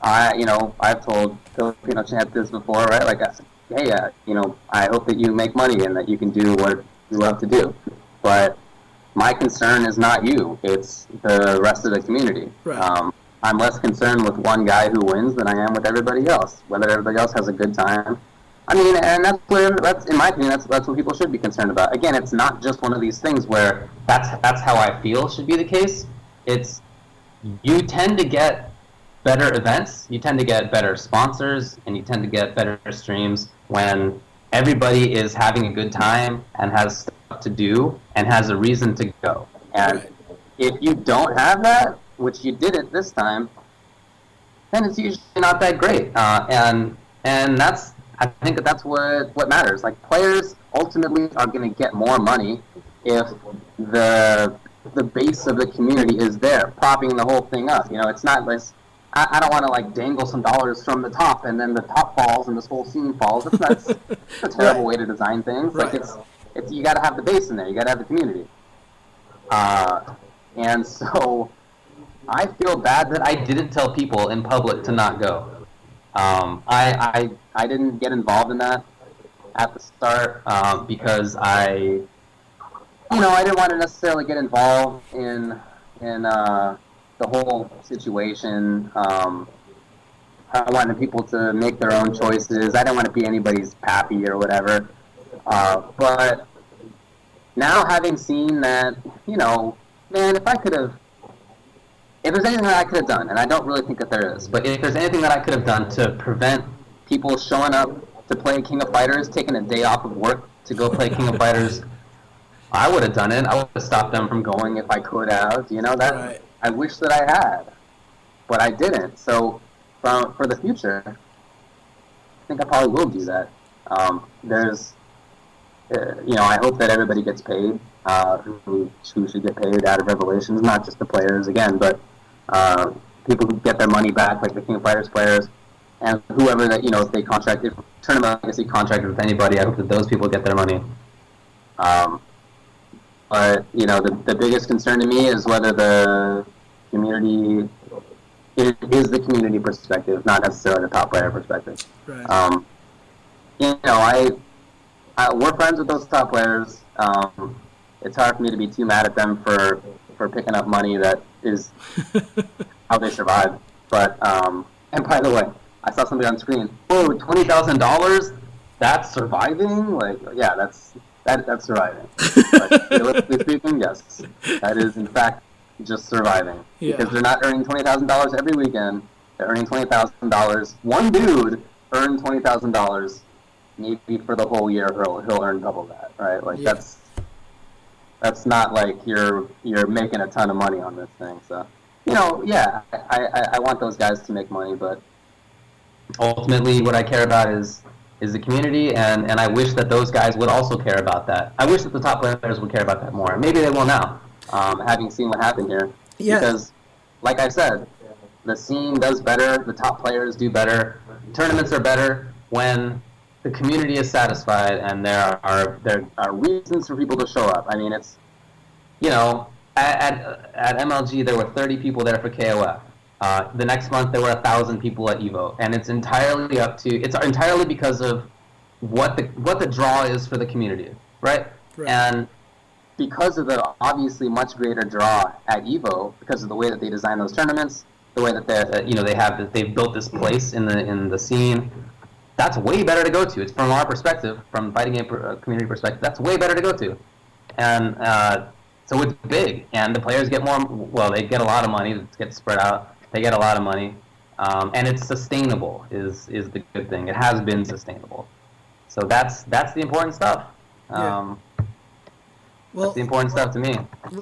I've told Filipino champ this before, right? Like, hey, I hope that you make money and that you can do what you love to do. But my concern is not you; it's the rest of the community. Right. I'm less concerned with one guy who wins than I am with everybody else. Whether everybody else has a good time. I mean, and that's in my opinion, that's what people should be concerned about. Again, it's not just one of these things where that's how I feel should be the case. It's you tend to get better events, you tend to get better sponsors, and you tend to get better streams when everybody is having a good time and has stuff to do and has a reason to go. And if you don't have that, which you didn't this time, then it's usually not that great. And I think that's what matters. Like, players ultimately are going to get more money if the base of the community is there, propping the whole thing up. It's not this. I don't want to dangle some dollars from the top and then the top falls and this whole scene falls. That's a terrible way to design things. Right. Like, it's you got to have the base in there. You got to have the community. And so I feel bad that I didn't tell people in public to not go. I didn't get involved in that at the start because I I didn't want to necessarily get involved in the whole situation. I wanted people to make their own choices. I didn't want to be anybody's pappy or whatever. But now having seen that, man, if there's anything that I could have done, and I don't really think that there is, but if there's anything that I could have done to prevent people showing up to play King of Fighters, taking a day off of work to go play King of Fighters, I would have done it. I would have stopped them from going if I could have. Right. I wish that I had, but I didn't. So for the future, I think I probably will do that. I hope that everybody gets paid who should get paid out of Revelations, not just the players, again, but people who get their money back, like the King of Fighters players, and whoever that, if they contracted, Tournament Legacy contracted with anybody, I hope that those people get their money. But, the biggest concern to me is whether the community is the community perspective, not necessarily the top player perspective. Right. We're friends with those top players. It's hard for me to be too mad at them for picking up money that is how they survive. But and by the way, I saw somebody on screen. Oh, $20,000? That's surviving? Like, yeah, that's surviving. But realistically speaking, yes, that is in fact just surviving, because they're not earning $20,000 every weekend. They're earning $20,000. One dude earned $20,000. Maybe for the whole year he'll earn double that, right? Like that's not like you're making a ton of money on this thing. So I want those guys to make money, but ultimately what I care about is the community, and I wish that those guys would also care about that. I wish that the top players would care about that more. Maybe they will now, having seen what happened here. Yeah. Because, like I said, the scene does better, the top players do better, tournaments are better when the community is satisfied and there are reasons for people to show up. I mean, it's, at MLG there were 30 people there for KOF. The next month there were 1,000 people at EVO, and it's entirely because of what the draw is for the community, right? And because of the obviously much greater draw at EVO, because of the way that they design those tournaments, the way that they've built this place in the scene. That's way better to go to. It's from our perspective, from the fighting game community perspective, that's way better to go to. And so it's big, and the players get they get a lot of money. It gets spread out. They get a lot of money. And it's sustainable is the good thing. It has been sustainable. So that's the important stuff. Well, that's the important stuff to me.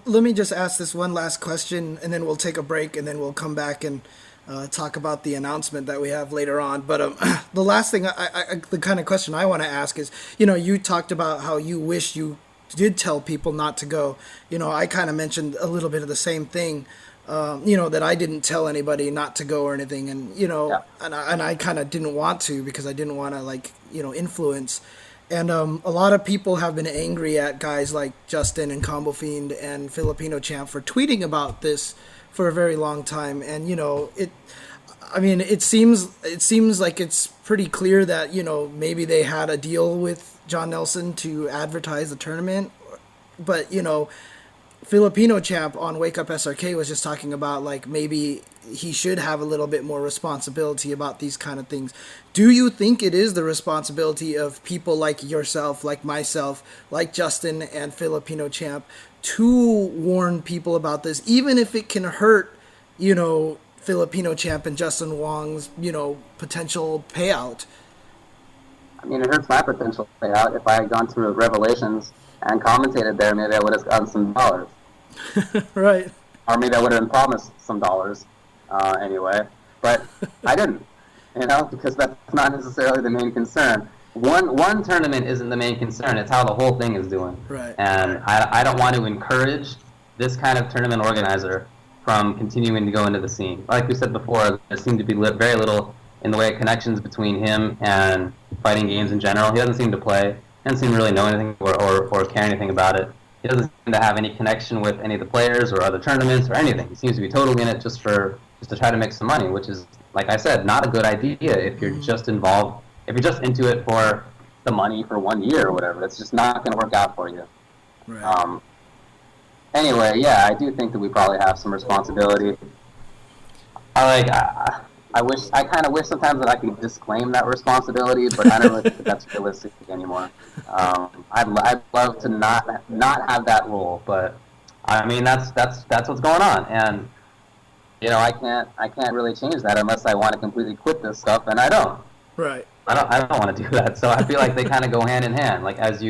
Let me just ask this one last question, and then we'll take a break, and then we'll come back and talk about the announcement that we have later on. But the last thing, the kind of question I want to ask is, you talked about how you wish you did tell people not to go. I kind of mentioned a little bit of the same thing, that I didn't tell anybody not to go or anything. And, and I kind of didn't want to, because I didn't want to influence. And a lot of people have been angry at guys like Justin and Combo Fiend and Filipino Champ for tweeting about this for a very long time. And it seems like it's pretty clear that maybe they had a deal with John Nelson to advertise the tournament, but Filipino Champ on Wake Up SRK was just talking about maybe he should have a little bit more responsibility about these kind of things. Do you think it is the responsibility of people like yourself, like myself, like Justin and Filipino Champ to warn people about this, even if it can hurt, Filipino Champ and Justin Wong's, potential payout? I mean, it hurts my potential payout. If I had gone to Revelations and commentated there, maybe I would have gotten some dollars. Right. Or maybe I would have been promised some dollars anyway. But I didn't, because that's not necessarily the main concern. One tournament isn't the main concern. It's how the whole thing is doing. Right. And I don't want to encourage this kind of tournament organizer from continuing to go into the scene. Like we said before, there seemed to be very little in the way of connections between him and fighting games in general. He doesn't seem to play. He doesn't seem to really know anything or care anything about it. He doesn't seem to have any connection with any of the players or other tournaments or anything. He seems to be totally in it just to try to make some money, which is, like I said, not a good idea if you're just involved. If you're just into it for the money for 1 year or whatever, it's just not going to work out for you. Right. Anyway, yeah, I do think that we probably have some responsibility. I wish I kind of wish sometimes that I could disclaim that responsibility, but I don't really think that that's realistic anymore. I'd love to not have that role, but I mean that's what's going on, and I can't really change that unless I want to completely quit this stuff, and I don't. Right. I don't want to do that. So I feel like they kind of go hand in hand. Like as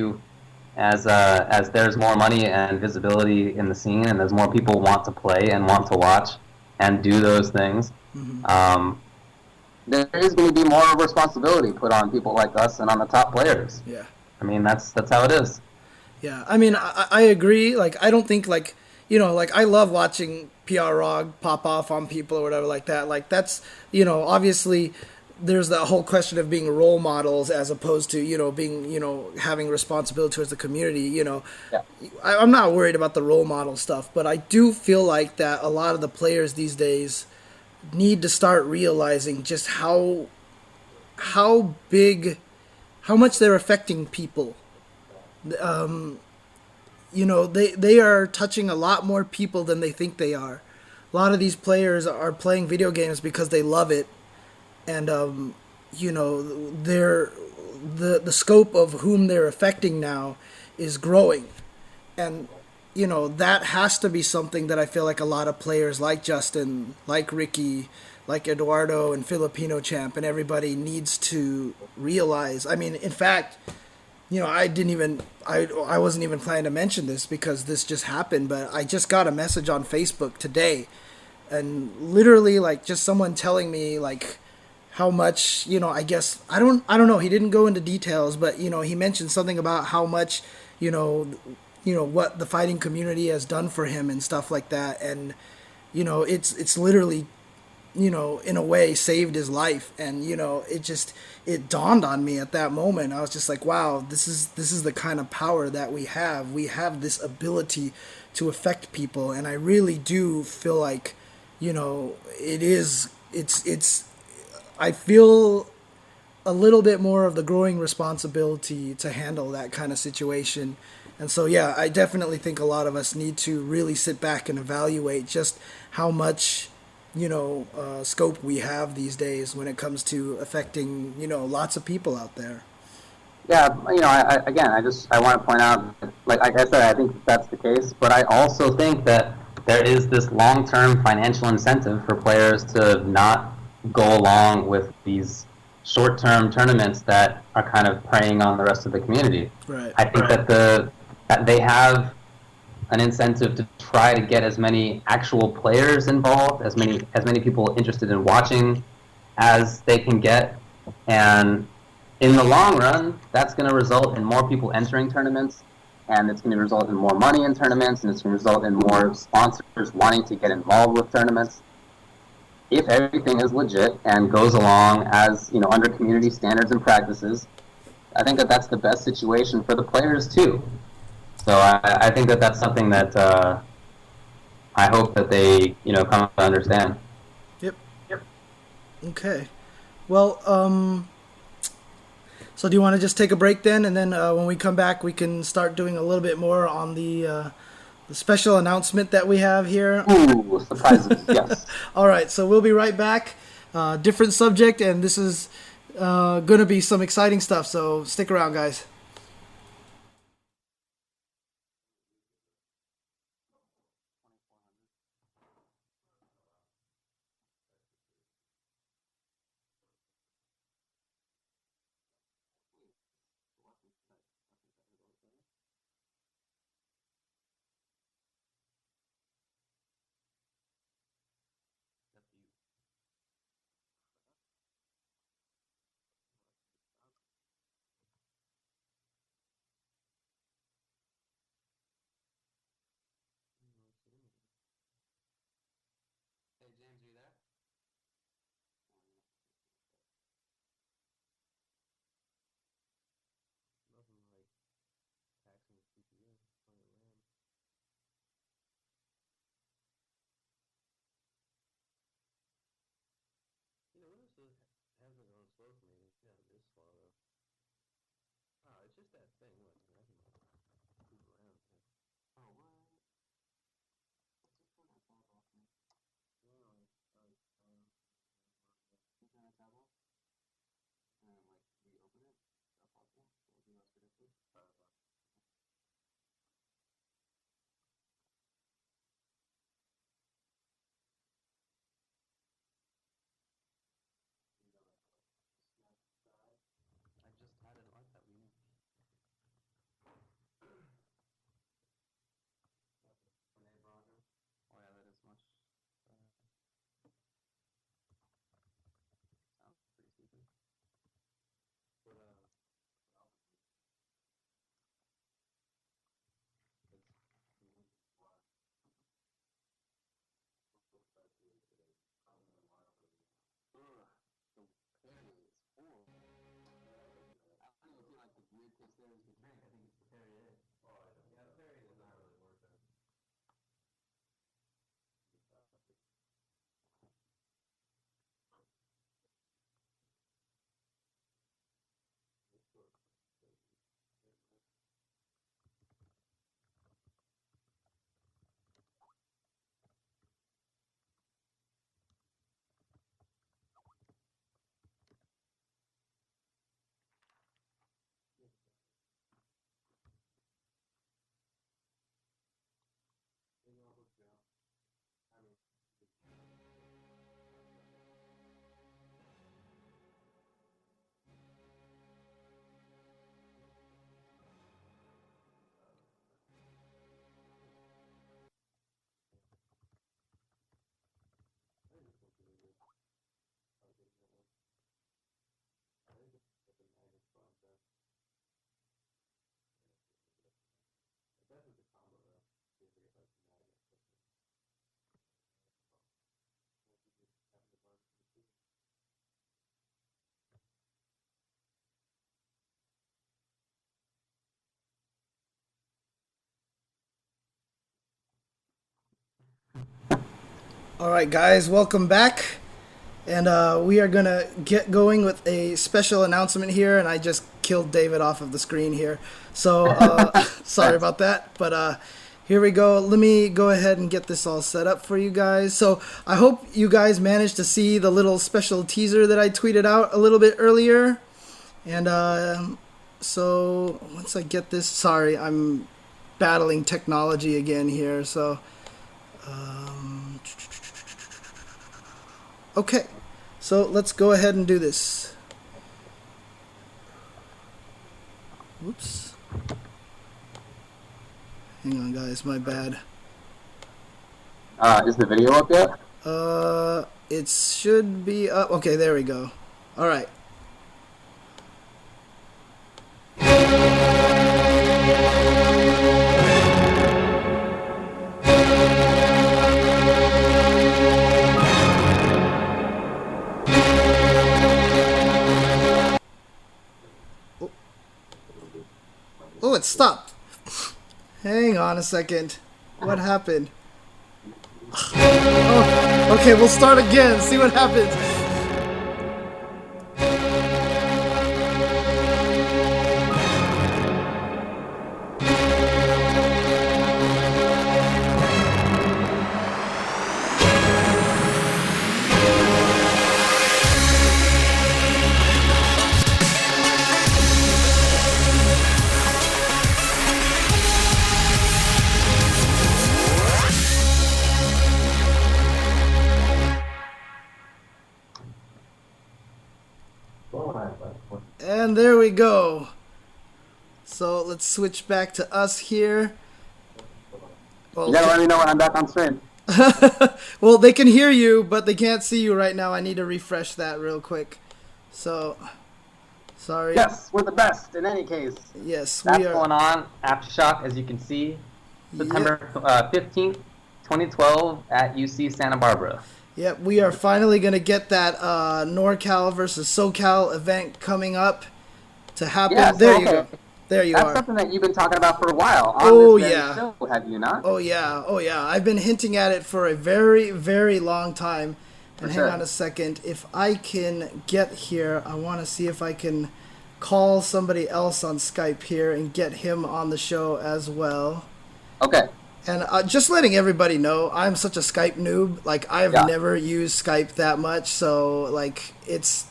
there's more money and visibility in the scene, and as more people want to play and want to watch and do those things, um, there is going to be more responsibility put on people like us and on the top players. Yeah. I mean, that's how it is. Yeah, I mean, I agree. Like, I don't think like like I love watching PR Rog pop off on people or whatever like that. Like that's obviously there's that whole question of being role models as opposed to being having responsibility towards the community. Yeah. I'm not worried about the role model stuff, but I do feel like that a lot of the players these days need to start realizing just how big, how much they're affecting people. They are touching a lot more people than they think they are. A lot of these players are playing video games because they love it, and they're the scope of whom they're affecting now is growing, and that has to be something that I feel like a lot of players like Justin, like Ricky, like Eduardo and Filipino Champ and everybody needs to realize. I mean, in fact, I wasn't even planning to mention this because this just happened, but I just got a message on Facebook today, and literally like just someone telling me like how much, I guess I don't know, he didn't go into details, but he mentioned something about how much, you know, what the fighting community has done for him and stuff like that, and it's literally in a way saved his life. And it dawned on me at that moment. I was just like, wow, this is the kind of power that we have this ability to affect people. And I really do feel like it's I feel a little bit more of the growing responsibility to handle that kind of situation. And so, yeah, I definitely think a lot of us need to really sit back and evaluate just how much, scope we have these days when it comes to affecting, lots of people out there. Yeah, again, I want to point out, like I said, I think that's the case, but I also think that there is this long-term financial incentive for players to not go along with these short-term tournaments that are kind of preying on the rest of the community. Right. I think that they have an incentive to try to get as many actual players involved, as many people interested in watching as they can get, and in the long run, that's going to result in more people entering tournaments, and it's going to result in more money in tournaments, and it's going to result in more sponsors wanting to get involved with tournaments. If everything is legit and goes along as under community standards and practices, I think that that's the best situation for the players too. So I think that that's something that I hope that they come to understand. Yep. Okay. Well, so do you want to just take a break then, and then when we come back, we can start doing a little bit more on the special announcement that we have here. Ooh, surprises! Yes. All right, so we'll be right back. Different subject, and this is going to be some exciting stuff. So stick around, guys. Hey James, are you there? Nothing like taxing the CPU on your RAM. Windows hasn't gone slow for me. Yeah, it is slow though. Oh, it's just that thing. Look, I can move around. Oh, what? I just had an art that we made. Oh yeah, that is much. Sounds pretty stupid. But I don't even feel like the weird taste there is the drink. I think it's the Perrier. Yeah, the Perrier is not really worth it. All right, guys, welcome back. And we are going to get going with a special announcement here. And I just killed David off of the screen here. So sorry about that. But here we go. Let me go ahead and get this all set up for you guys. So I hope you guys managed to see the little special teaser that I tweeted out a little bit earlier. And so once I get this, sorry, I'm battling technology again here. So okay, so let's go ahead and do this. Whoops. Hang on, guys, my bad. Is the video up yet? It should be up. Okay, there we go. All right. Oh, it stopped. Hang on a second. What happened? Oh, okay, we'll start again. See what happens. And there we go. So let's switch back to us here. Well, You gotta let me know when I'm back on stream. well, they can hear you, but they can't see you right now. I need to refresh that real quick. So, sorry. Yes, we're the best in any case. Yes, That's we are. going on. AfterShock, as you can see, September 15th, 2012 at UC Santa Barbara. Yep, we are finally going to get that NorCal versus SoCal event coming up to happen. Yeah, there so, you go. There you That's are. something that you've been talking about for a while on Oh, this very yeah. show, have you not? Oh yeah. I've been hinting at it for a very, very long time. And For sure. hang on a second. If I can get here, I want to see if I can call somebody else on Skype here and get him on the show as well. Okay. And just letting everybody know, I'm such a Skype noob. Like, I've Yeah. never used Skype that much, so like it's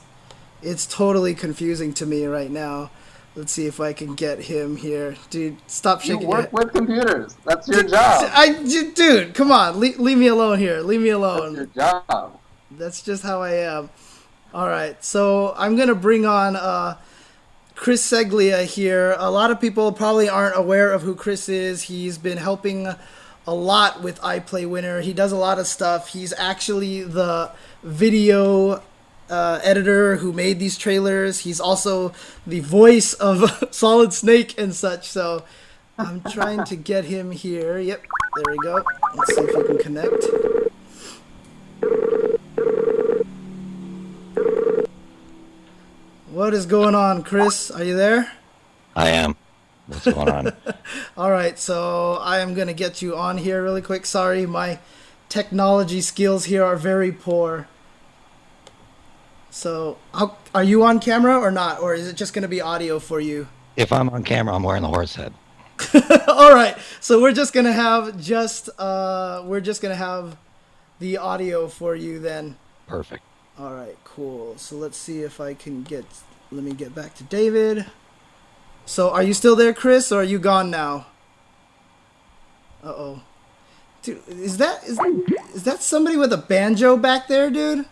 totally confusing to me right now. Let's see if I can get him here. Dude, stop You shaking your work head. with computers. That's your job. Dude, come on. Leave me alone here. Leave me That's alone. your job. That's just how I am. All right, so I'm going to bring on Chris Seglia here. A lot of people probably aren't aware of who Chris is. He's been helping a lot with IPlayWinner. He does a lot of stuff. He's actually the video editor who made these trailers. He's also the voice of Solid Snake and such. So I'm trying to get him here. Yep, there we go. Let's see if we can connect. What is going on, Chris? Are you there? I am. What's going on? All right, so I am going to get you on here really quick. Sorry, my technology skills here are very poor. So, are you on camera or not? Or is it just going to be audio for you? If I'm on camera, I'm wearing the horse head. All right, so we're just going to have the audio for you then. Perfect. All right, cool. So let's see if I can let me get back to David. So are you still there, Chris, or are you gone now? Uh-oh. Dude, is that somebody with a banjo back there, dude?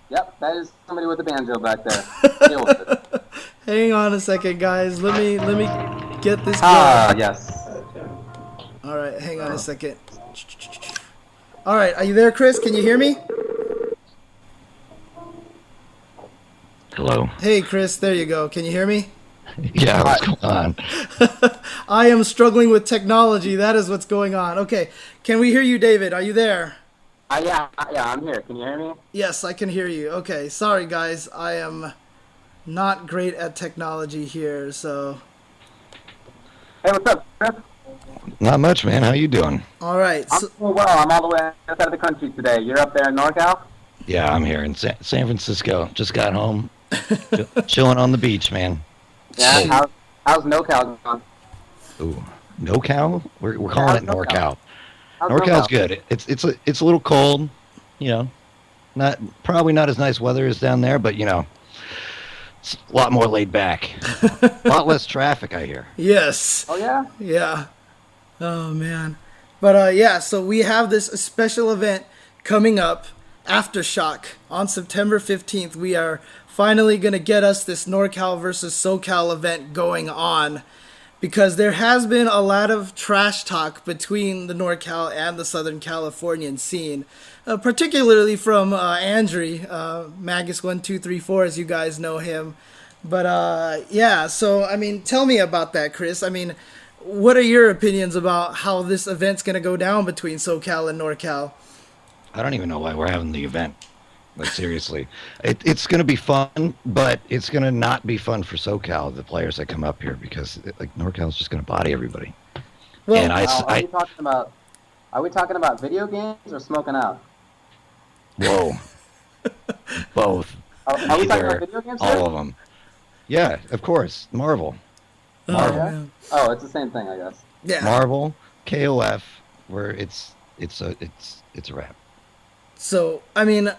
Yep, that is somebody with a banjo back there. Deal with it. Hang on a second, guys. Let me get this Ah, going. yes. All right, hang on a second. All right, are you there, Chris? Can you hear me? Hello. Hey, Chris, there you go. Can you hear me? Yeah, what's going on? I am struggling with technology. That is what's going on. Okay, can we hear you, David? Are you there? Yeah, I'm here. Can you hear me? Yes, I can hear you. Okay, sorry, guys. I am not great at technology here, so... Hey, what's up, Chris? Not much, man. How you doing? All right. I'm So, doing well. I'm all the way outside of the country today. You're up there in NorCal? Yeah, I'm here in San Francisco. Just got home. Chilling on the beach, man. Yeah. How's NorCal going? Ooh, NorCal? We're calling it NorCal. How's NorCal's good. It's a little cold, you know. Probably not as nice weather as down there, but you know, it's a lot more laid back. A lot less traffic, I hear. yes. Oh, yeah? Yeah. Oh, man. But, yeah, so we have this special event coming up, AfterShock, on September 15th. We are finally going to get us this NorCal versus SoCal event going on, because there has been a lot of trash talk between the NorCal and the Southern Californian scene, particularly from Andrew, Magus1234, as you guys know him. But yeah, so I mean, tell me about that, Chris. I mean, what are your opinions about how this event's going to go down between SoCal and NorCal? I don't even know why we're having the event. Like, seriously. It's going to be fun, but it's going to not be fun for SoCal, the players that come up here, because NorCal's just going to body everybody. Well, And Are we talking about? Are we talking about video games or smoking out? whoa. Both. Are we talking Either, about video games? all of them. Yeah, of course. Marvel. Marvel. Yeah? man. Oh, it's the same thing, I guess. Yeah. Marvel, KOF, where it's a wrap. So, I mean,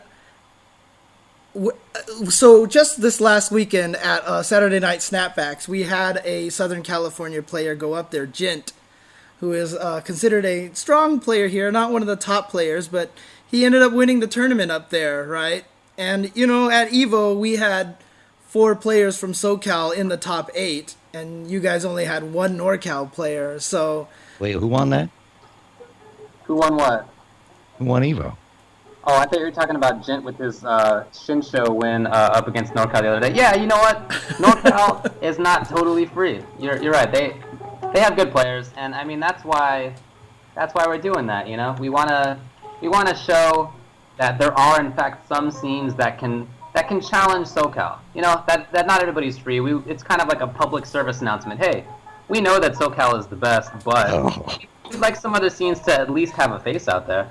so just this last weekend at Saturday Night Snapbacks, we had a Southern California player go up there, Gent, who is considered a strong player here, not one of the top players, but he ended up winning the tournament up there, right? And, you know, at EVO, we had 4 players from SoCal in the top 8, and you guys only had 1 NorCal player, so... Wait, who won that? Who won what? Who won Evo? Oh, I thought you were talking about Gent with his Shinsho win up against NorCal the other day. Yeah, you know what? NorCal is not totally free. You're right. They have good players, and I mean that's why we're doing that. You know, we wanna show that there are in fact some scenes that can challenge SoCal. You know, that not everybody's free. It's kind of like a public service announcement. Hey, we know that SoCal is the best, but we'd like some other scenes to at least have a face out there.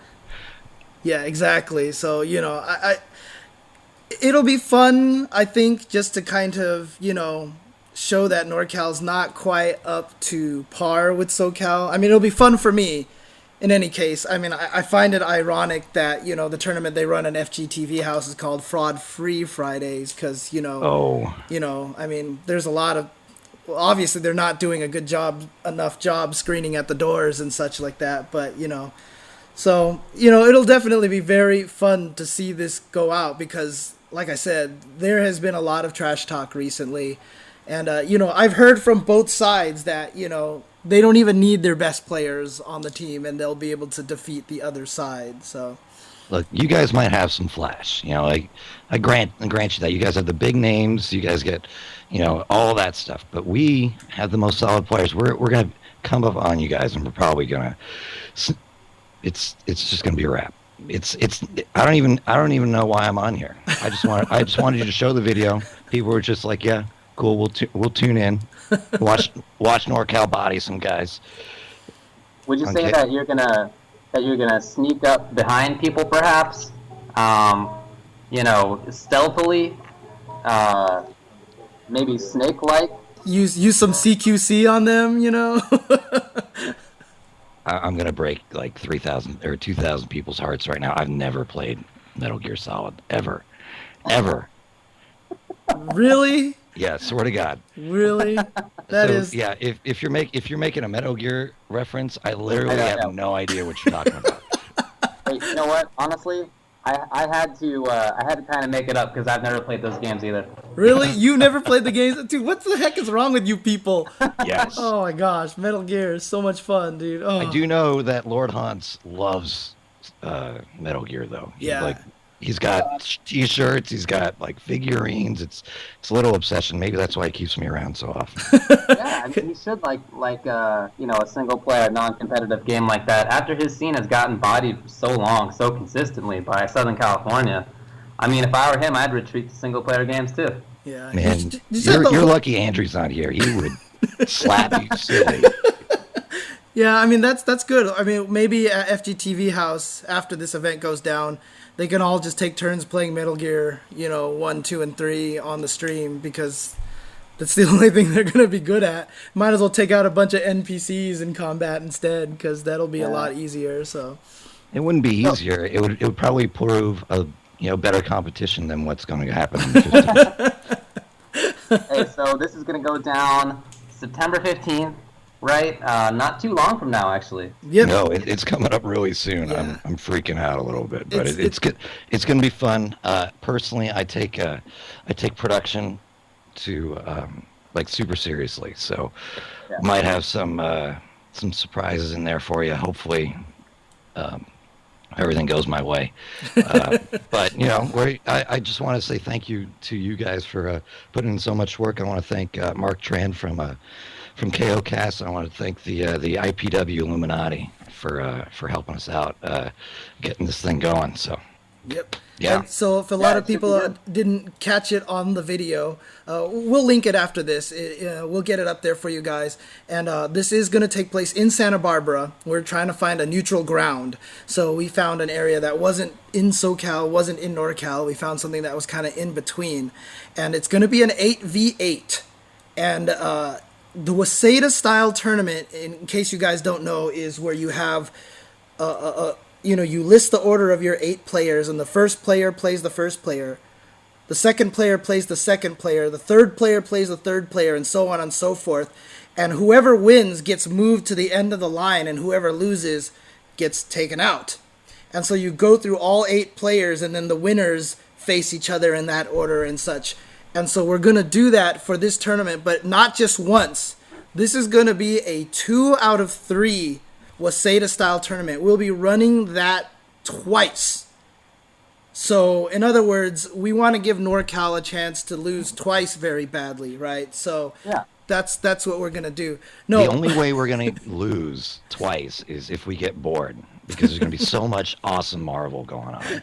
Yeah, exactly. So, you know, it'll be fun, I think, just to kind of, you know, show that NorCal's not quite up to par with SoCal. I mean, it'll be fun for me in any case. I mean, I find it ironic that, you know, the tournament they run in FGTV House is called Fraud Free Fridays because, you know, I mean, there's a lot of well, obviously they're not doing a good job, enough job screening at the doors and such like that. But so it'll definitely be very fun to see this go out because, like I said, there has been a lot of trash talk recently, and I've heard from both sides that they don't even need their best players on the team, and they'll be able to defeat the other side. So. Look, you guys might have some flash. I grant you that you guys have the big names. You guys get, all that stuff. But we have the most solid players. We're gonna come up on you guys, and we're probably gonna. It's just gonna be a wrap. I don't even know why I'm on here. I just wanted you to show the video. People were just like, yeah, cool. We'll tune in, watch NorCal body some guys. Would you say that you're gonna sneak up behind people, perhaps? Stealthily, maybe snake-like. Use some CQC on them, I'm gonna break like 3,000 or 2,000 people's hearts right now. I've never played Metal Gear Solid ever. Really? Yeah, swear to God. Really? That is. Yeah. If you're making a Metal Gear reference, I literally have no idea what you're talking about. Hey, you know what? Honestly, I had to kind of make it up because I've never played those games either. Really? You never played the games? Dude, what the heck is wrong with you people? Yes. Oh my gosh, Metal Gear is so much fun, dude. Oh. I do know that Lord Hans loves Metal Gear, though. Yeah. He's got T-shirts. He's got figurines. It's a little obsession. Maybe that's why he keeps me around so often. Yeah, I mean, he should like a single player non-competitive game like that. After his scene has gotten bodied for so long, so consistently by Southern California. I mean, if I were him, I'd retreat to single player games too. Yeah, man, you're lucky Andrew's not here. He would slap you silly. Yeah, I mean that's good. I mean, maybe at FGTV House after this event goes down, they can all just take turns playing Metal Gear, 1, 2, and 3 on the stream because that's the only thing they're gonna be good at. Might as well take out a bunch of NPCs in combat instead because that'll be a lot easier. So it wouldn't be easier. It would probably prove a better competition than what's going to happen. In the 15th. Hey, so this is gonna go down September 15th. Right, not too long from now, actually. Yep. No, it's coming up really soon. Yeah. I'm freaking out a little bit, but it's good. It's going to be fun. Personally, I take production to super seriously. So might have some surprises in there for you. Hopefully, everything goes my way. But I just want to say thank you to you guys for putting in so much work. I want to thank Mark Tran from KO Cast. I want to thank the IPW Illuminati for helping us out, getting this thing going. So, yep. Yeah. And so if a lot of people didn't catch it on the video, we'll link it after this. We'll get it up there for you guys. And this is going to take place in Santa Barbara. We're trying to find a neutral ground. So we found an area that wasn't in SoCal, wasn't in NorCal. We found something that was kind of in between. And it's going to be an 8v8. And the Waseda style tournament, in case you guys don't know, is where you have you list the order of your 8 players, and the first player plays the first player, the second player plays the second player, the third player plays the third player, and so on and so forth. And whoever wins gets moved to the end of the line, and whoever loses gets taken out. And so you go through all 8 players, and then the winners face each other in that order and such. And so we're going to do that for this tournament, but not just once. This is going to be a 2 out of 3 Waseda-style tournament. We'll be running that twice. So, in other words, we want to give NorCal a chance to lose twice very badly, right? So that's what we're going to do. No, the only way we're going to lose twice is if we get bored, because there's going to be so much awesome Marvel going on.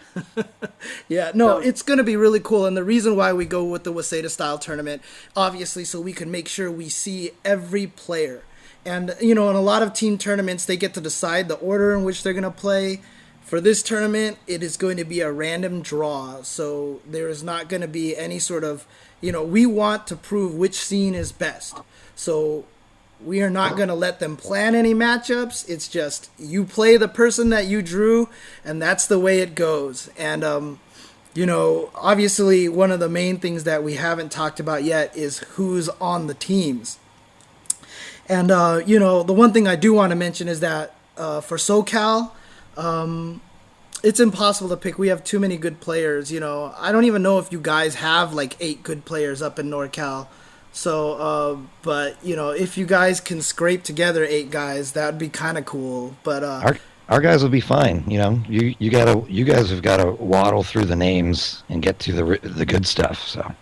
Yeah, no, it's going to be really cool. And the reason why we go with the Waseda-style tournament, obviously, so we can make sure we see every player. And, in a lot of team tournaments, they get to decide the order in which they're going to play. For this tournament, it is going to be a random draw. So there is not going to be any sort of, we want to prove which scene is best. So we are not going to let them plan any matchups. It's just you play the person that you drew, and that's the way it goes. And, obviously one of the main things that we haven't talked about yet is who's on the teams. And the one thing I do want to mention is that for SoCal, it's impossible to pick. We have too many good players. I don't even know if you guys have like 8 good players up in NorCal. So, but if you guys can scrape together 8 guys, that would be kind of cool. But our guys will be fine. You guys have got to waddle through the names and get to the good stuff. So.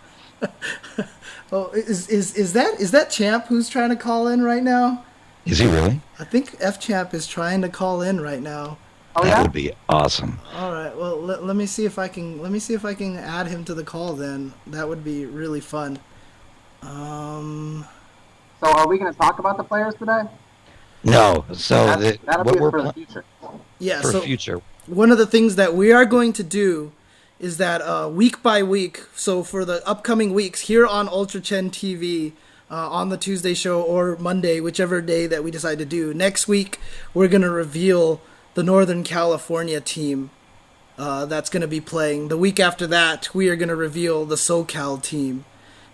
Oh, is that Champ who's trying to call in right now? Is he really? I think F Champ is trying to call in right now. Oh, that yeah? would be awesome. All right. Well, let me see if I can add him to the call. Then that would be really fun. So are we going to talk about the players today? No. So That'll be for the future. Yeah. For So future. one of the things that we are going to do is that week by week, so for the upcoming weeks here on UltraChen TV, on the Tuesday show or Monday, whichever day that we decide to do, next week we're going to reveal the Northern California team that's going to be playing. The week after that, we are going to reveal the SoCal team.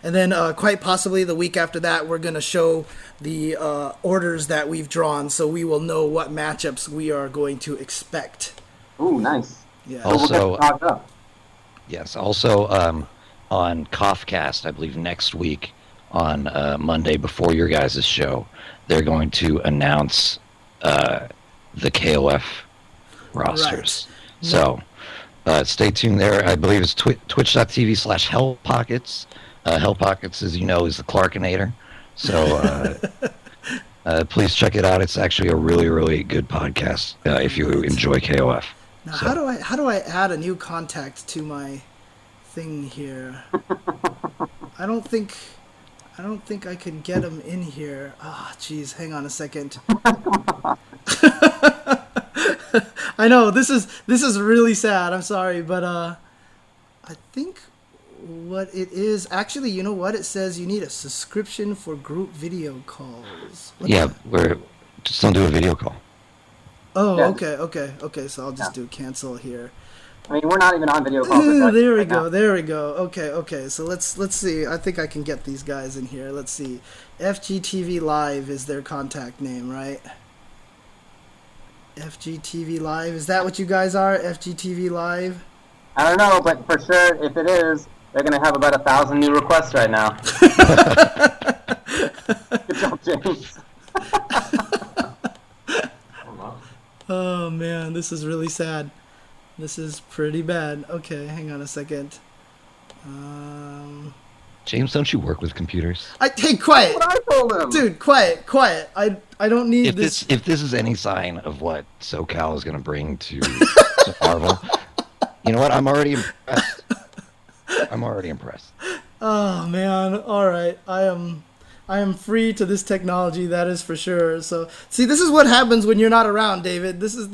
And then quite possibly the week after that, we're going to show the orders that we've drawn, so we will know what matchups we are going to expect. Ooh, nice. Yeah. So we'll get Also, talked up. yes. Also, on Coughcast, I believe next week on Monday before your guys' show, they're going to announce the KOF rosters. Right. So stay tuned there. I believe it's twitch.tv/hellpockets. Hellpockets, as you know, is the Clarkinator. So please check it out. It's actually a really, really good podcast if you enjoy KOF. Now, So- how do I add a new contact to my thing here? I don't think I can get him in here. Ah, jeez, hang on a second. I know this is really sad. I'm sorry, but I think what it is actually, you know what it says? You need a subscription for group video calls. What Yeah, the- we're just don't do a video call. Oh, Yeah. okay. So I'll just do cancel here. I mean, we're not even on video calls. There we right go. now. There we go. Okay. So let's see. I think I can get these guys in here. Let's see. FGTV Live is their contact name, right? FGTV Live. Is that what you guys are? FGTV Live? I don't know, but for sure, if it is, they're going to have about 1,000 new requests right now. Good job, James. Oh man, this is really sad. This is pretty bad. Okay, hang on a second. James, don't you work with computers? Hey, quiet, What I told him. dude. Quiet. I don't need If this. this is any sign of what SoCal is going to bring to Marvel, you know what? I'm already impressed. Oh man. All right. I am free to this technology, that is for sure. So, see, this is what happens when you're not around, David. This is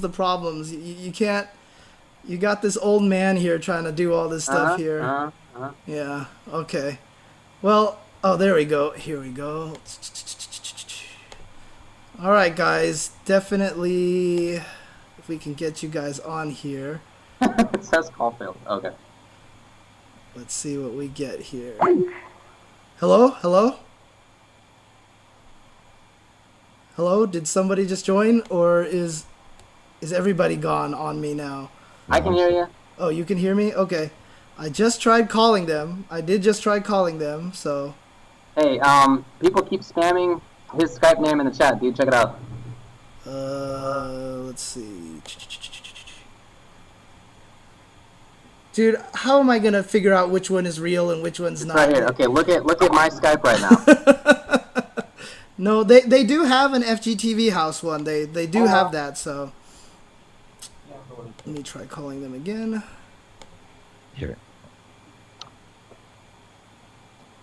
the problems. You can't. You got this old man here trying to do all this stuff here. Yeah. Okay. Well. Oh, there we go. Here we go. All right, guys. Definitely, if we can get you guys on here. It says call failed. Okay. Let's see what we get here. Hello? Did somebody just join, or is everybody gone on me now? I can hear you. Oh, you can hear me? Okay. I just tried calling them. I did just try calling them, so... Hey, people keep spamming his Skype name in the chat. Dude, check it out. Let's see. Dude, how am I gonna figure out which one is real and which one's not? Right here. Okay, look at my Skype right now. No, they do have an FGTV house one. They do have that, so... Let me try calling them again. Here.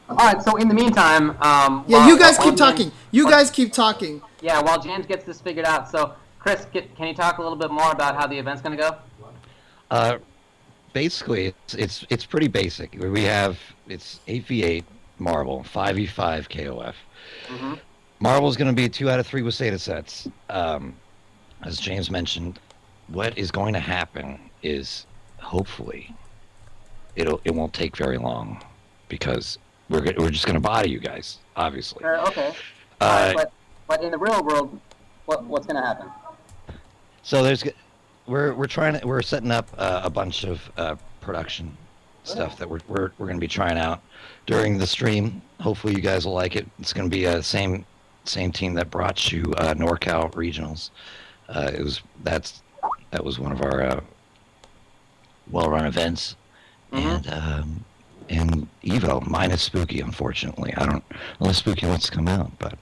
All right. So in the meantime, Yeah, you guys keep James- talking. You guys keep talking. Yeah, while James gets this figured out. So, Chris, can you talk a little bit more about how the event's going to go? Basically, it's pretty basic. It's 8v8 Marvel, 5v5 KOF. Mm-hmm. Marvel's going to be 2 out of 3 Waseda sets. As James mentioned, what is going to happen is hopefully it won't take very long, because we're just gonna body you guys, obviously. Okay. But in the real world, what's gonna happen? So we're setting up a bunch of production stuff that we're going to be trying out during the stream. Hopefully you guys will like it. It's going to be the same team that brought you NorCal regionals. That was one of our well-run events, and Evo minus Spooky. Unfortunately, I don't unless Spooky wants to come out, but.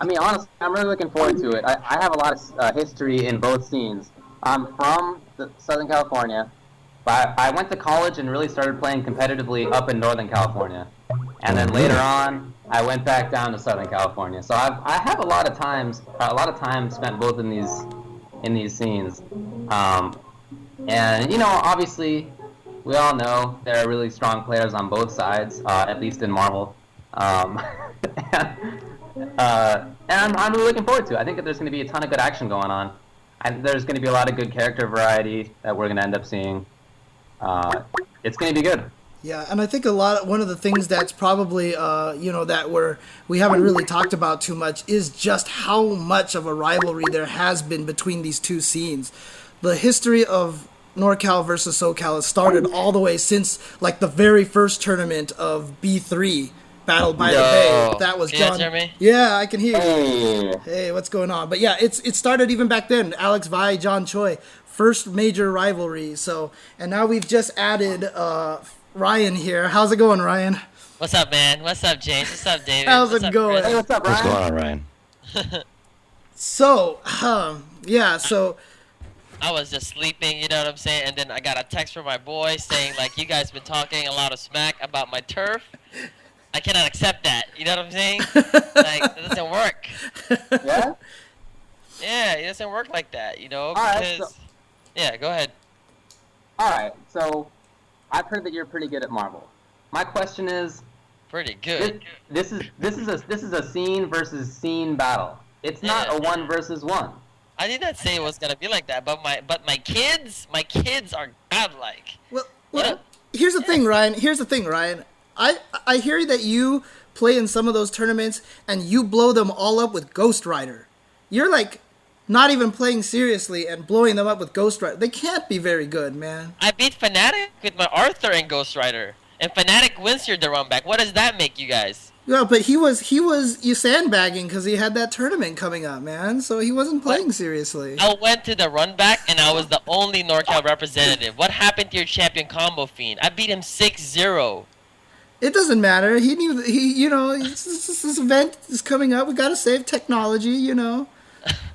I mean, honestly, I'm really looking forward to it. I have a lot of history in both scenes. I'm from Southern California, but I went to college and really started playing competitively up in Northern California. And then later on, I went back down to Southern California. So I have a lot of time spent both in these scenes. And, obviously, we all know there are really strong players on both sides, at least in Marvel. And I'm really looking forward to it. I think that there's going to be a ton of good action going on. And there's going to be a lot of good character variety that we're going to end up seeing. It's going to be good. Yeah, and I think one of the things that's probably that we haven't really talked about too much is just how much of a rivalry there has been between these two scenes. The history of NorCal versus SoCal has started all the way since like the very first tournament of B3. Battle by the Bay. That was John. Can you hear me? Yeah, I can hear you. Hey, what's going on? But yeah, it started even back then. Alex Vi, John Choi, first major rivalry. So, and now we've just added Ryan here. How's it going, Ryan? What's up, man? What's up, James? What's up, David? How's it going? Hey, what's up, Ryan? What's going on, Ryan? So, so I was just sleeping, you know what I'm saying? And then I got a text from my boy saying, like, you guys been talking a lot of smack about my turf. I cannot accept that. You know what I'm saying? Like, it doesn't work. Yeah? Yeah, it doesn't work like that, because... Right, Yeah, go ahead. Alright, so I've heard that you're pretty good at Marvel. My question is... Pretty good. This is a scene versus scene battle. It's not a 1 versus 1. I did not say it was gonna be like that, but my kids are godlike. Well, here's the thing, Ryan. I hear that you play in some of those tournaments and you blow them all up with Ghost Rider. You're like not even playing seriously and blowing them up with Ghost Rider. They can't be very good, man. I beat Fnatic with my Arthur and Ghost Rider, and Fnatic wins here the run back. What does that make you guys? Yeah, but he was you sandbagging because he had that tournament coming up, man. So he wasn't playing seriously. I went to the run back and I was the only NorCal representative. What happened to your champion Combo Fiend? I beat him 6-0. It doesn't matter. He knew this event is coming up. We gotta save technology,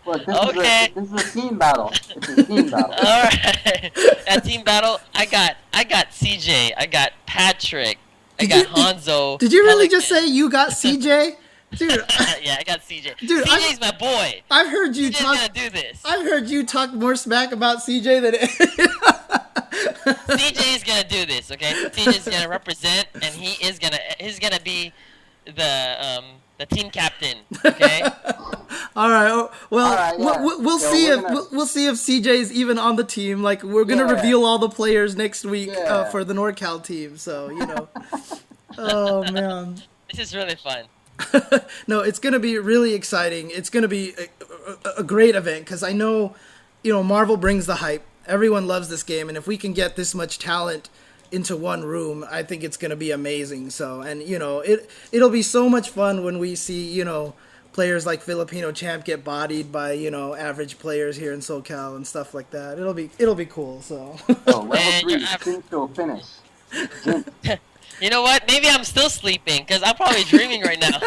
Look, Okay. This is a team battle. It's a team battle. All right. That team battle, I got CJ, I got Patrick, I got Hanzo. Did you really Pelican. just say you got CJ? Dude, Yeah, I got CJ. Dude, CJ's my boy. I've heard you CJ's talk. gonna do this. I've heard you talk more smack about CJ than. CJ's gonna do this, okay? CJ's gonna represent, and he's gonna be the team captain, okay? All right. Well, All right, yeah. we'll So see we're if gonna- we'll see if CJ is even on the team. Like we're gonna Yeah. reveal all the players next week Yeah. for the NorCal team. So Oh man. This is really fun. No, it's going to be really exciting. It's going to be a great event because I know, Marvel brings the hype. Everyone loves this game, and if we can get this much talent into one room, I think it's going to be amazing. So, and it'll be so much fun when we see, players like Filipino Champ get bodied by, average players here in SoCal and stuff like that. It'll be cool. So. So, level Man, 3, you're Kinsto finish. You know what? Maybe I'm still sleeping because I'm probably dreaming right now.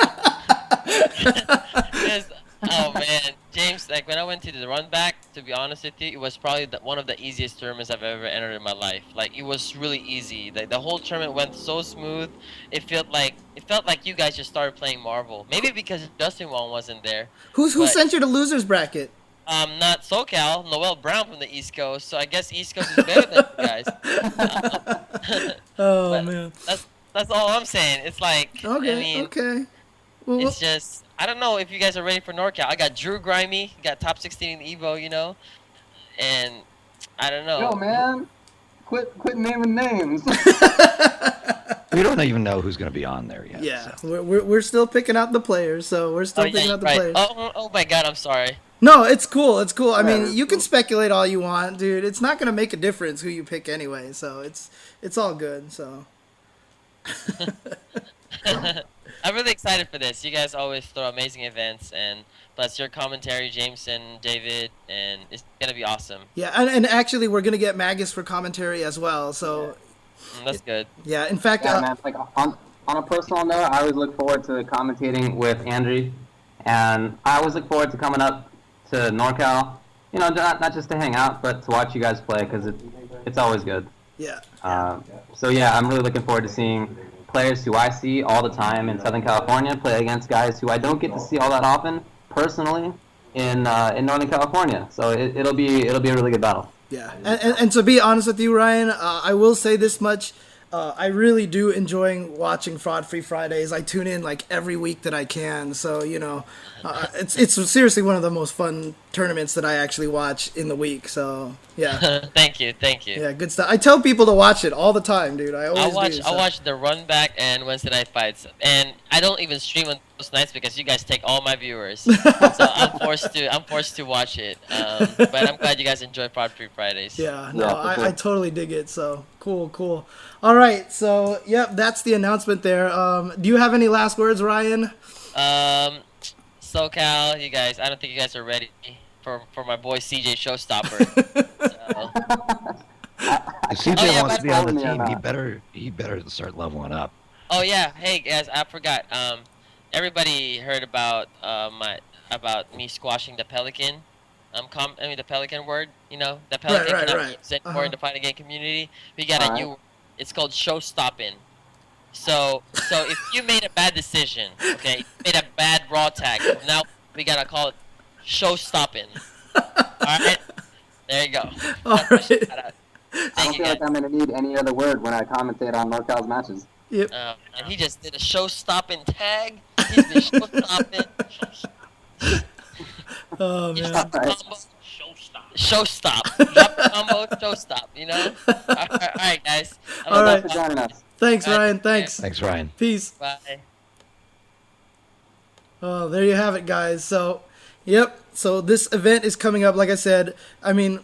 'Cause, oh man, James, like when I went to the run back, to be honest with you, it was probably one of the easiest tournaments I've ever entered in my life. Like it was really easy. Like the whole tournament went so smooth. It felt like you guys just started playing Marvel. Maybe because Justin Wong wasn't there. Who But- sent you to losers bracket? Not SoCal, Noel Brown from the East Coast. So I guess East Coast is better than you guys. Oh But man. That's all I'm saying. It's like Okay. I mean, Okay. Well, it's just I don't know if you guys are ready for NorCal. I got Drew Grimy, got top 16 in Evo, and I don't know. Yo, man. Quit naming names. We don't even know who's going to be on there yet. Yeah, So. we're still picking out the players, so we're still picking out the right. players. Oh my God, I'm sorry. No, it's cool. It's cool. I mean, it's you can cool. speculate all you want, dude. It's not gonna make a difference who you pick anyway. So it's all good. So I'm really excited for this. You guys always throw amazing events, and plus your commentary, Jameson, David, and it's gonna be awesome. yeah, and actually, we're gonna get Magus for commentary as well. So That's good. yeah, in fact, Yeah, man. Like on a personal note, I always look forward to commentating with Andrew, and I always look forward to coming up to NorCal. You know, not just to hang out, but to watch you guys play because it's always good. yeah, So yeah, I'm really looking forward to seeing players who I see all the time in Southern California play against guys who I don't get to see all that often personally in Northern California. So it'll be a really good battle. yeah. And to be honest with you, Ryan, I will say this much. I really do enjoy watching Fraud Free Fridays. I tune in like every week that I can. So it's seriously one of the most fun tournaments that I actually watch in the week. So yeah, Thank you. yeah, good stuff. I tell people to watch it all the time, dude. I always do. I watch the run back and Wednesday night fights, and I don't even stream on those nights because you guys take all my viewers. So I'm forced to watch it. But I'm glad you guys enjoy Fraud Free Fridays. Yeah, no, Yeah, for sure. I totally dig it. So cool. All right, so yep, that's the announcement there. Do you have any last words, Ryan? SoCal, you guys. I don't think you guys are ready for my boy CJ Showstopper. So, If CJ yeah, wants but- to be on the Yeah, team, man. he better start leveling up. oh yeah, hey guys, I forgot. Everybody heard about me squashing the Pelican. The Pelican word. You know, the Pelican right, cannot right. be used anymore in the fighting game community. We got a Alright. new. It's called show stopping. So if you made a bad decision, okay, you made a bad raw tag. Now we gotta call it show stopping. All right, there you go. All right. I don't Thank you, feel guys. like I'm gonna need any other word when I commentate on NorCal's matches. Yep. And he just did a show stopping tag. He's been show stopping. Oh man. Show stop. Drop the combo, show stop, you know? Alright, guys. All right. Thanks for joining us. Thanks, Bye. Ryan. Thanks. Thanks, Ryan. Peace. Bye. Oh, there you have it, guys. So, yep. So this event is coming up. Like I said, I mean,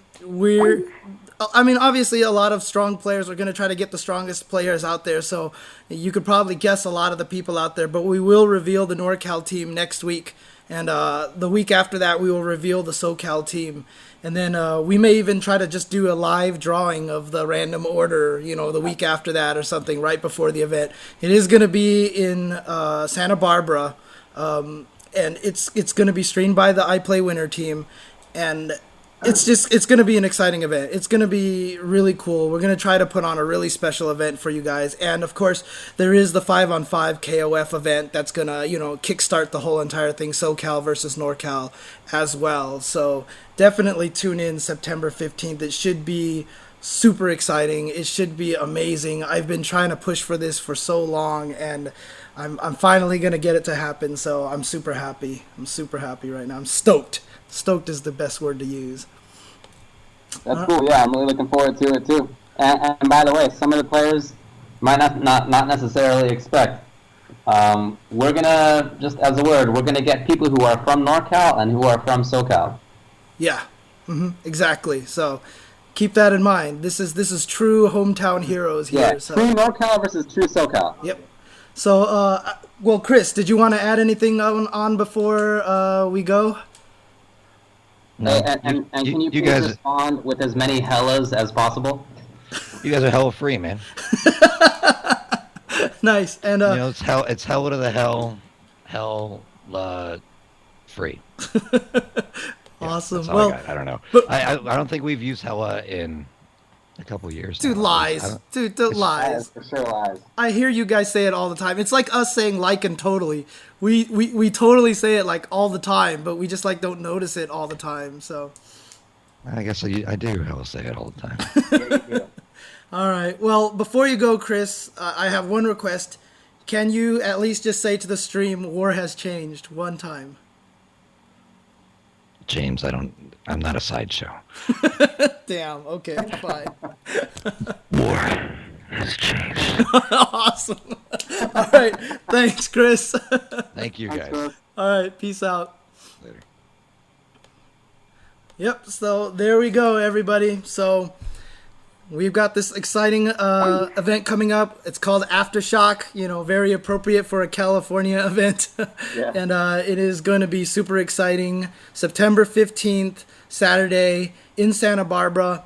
obviously, a lot of strong players are going to try to get the strongest players out there. So you could probably guess a lot of the people out there. But we will reveal the NorCal team next week, and the week after that, we will reveal the SoCal team. And then we may even try to just do a live drawing of the random order, the week after that or something, right before the event. It is going to be in Santa Barbara, and it's going to be streamed by the IPlayWinner team, and it's going to be an exciting event. It's going to be really cool. We're going to try to put on a really special event for you guys. And of course, there is the 5-on-5 KOF event that's going to, kickstart the whole entire thing, SoCal versus NorCal as well. So definitely tune in September 15th. It should be super exciting. It should be amazing. I've been trying to push for this for so long, and I'm finally going to get it to happen. So I'm super happy. I'm super happy right now. I'm stoked. Stoked is the best word to use. That's cool. Yeah, I'm really looking forward to it too. And by the way, some of the players might not necessarily expect. We're gonna, just as a word, we're gonna get people who are from NorCal and who are from SoCal. Yeah, exactly. So keep that in mind. This is true hometown heroes here. Yeah, So. true NorCal versus true SoCal. Yep. So, well, Chris, did you want to add anything on before we go? No, Hey, and can you please guys, respond with as many hellas as possible? you guys are hella free, man. Nice. And It's hell to the hell free. awesome. That's all Well, I got. I don't know. but- I don't think we've used hella in a couple years. dude, now. I lies. don't- Dude, Lies, lies. for sure lies. I hear you guys say it all the time. It's like us saying like and totally. We totally say it like all the time, but we just like don't notice it all the time. So. I guess I do hella say it all the time. Yeah, you do. All right. Well, before you go, Chris, I have one request. Can you at least just say to the stream, "War has changed" one time? James, I'm not a sideshow. Damn. Okay. Fine. War has changed. Awesome. All right. Thanks, Chris. Thank you, Thanks, guys. Chris. All right. Peace out. Later. Yep. So there we go, everybody. So we've got this exciting event coming up. It's called AfterShock. You know, very appropriate for a California event. Yeah. And it is going to be super exciting. September 15th, Saturday in Santa Barbara.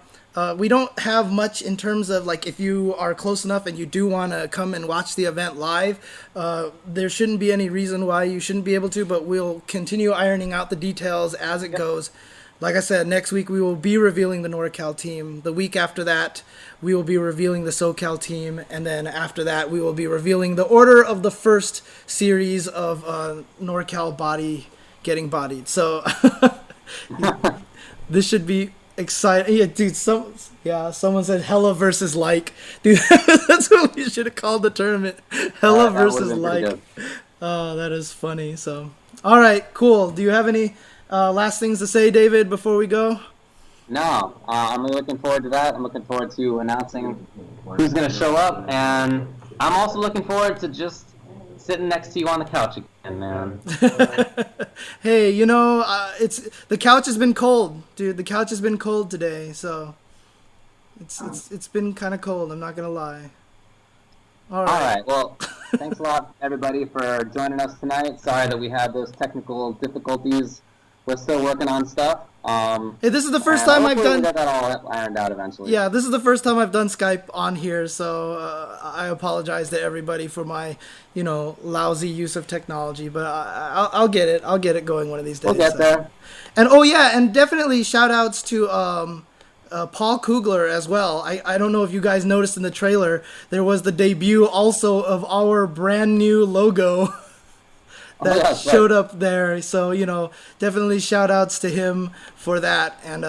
We don't have much in terms of, like, if you are close enough and you do want to come and watch the event live, there shouldn't be any reason why you shouldn't be able to, but we'll continue ironing out the details as it goes. Like I said, next week we will be revealing the NorCal team. The week after that, we will be revealing the SoCal team. And then after that, we will be revealing the order of the first series of NorCal getting bodied. So this should be exciting. Yeah, dude, someone said Hella versus Like. Dude, that's what we should have called the tournament. Hella versus Like. Oh, that is funny. So, all right, cool. Do you have any last things to say, David, before we go? No, I'm really looking forward to that. I'm looking forward to announcing who's going to show up, and I'm also looking forward to just sitting next to you on the couch again, man. Hey, you know, the couch has been cold, dude. The couch has been cold today, so it's been kind of cold. I'm not gonna lie. All right. Well, thanks a lot, everybody, for joining us tonight. Sorry that we had those technical difficulties. We're still working on stuff. Hey, this is the first time I've done. We'll get that all ironed out eventually. Yeah, this is the first time I've done Skype on here, so I apologize to everybody for my, lousy use of technology. But I'll get it. I'll get it going one of these days. We'll get there. And and definitely shout outs to Paul Kugler as well. I don't know if you guys noticed in the trailer, there was the debut also of our brand new logo. That showed up there, so definitely shout outs to him for that. And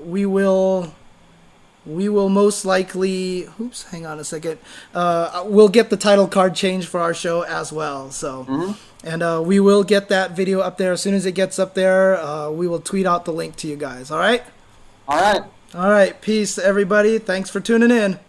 we will most likely hang on a second, we'll get the title card changed for our show as well. So and we will get that video up there as soon as it gets up there. We will tweet out the link to you guys. All right, peace, everybody. Thanks for tuning in.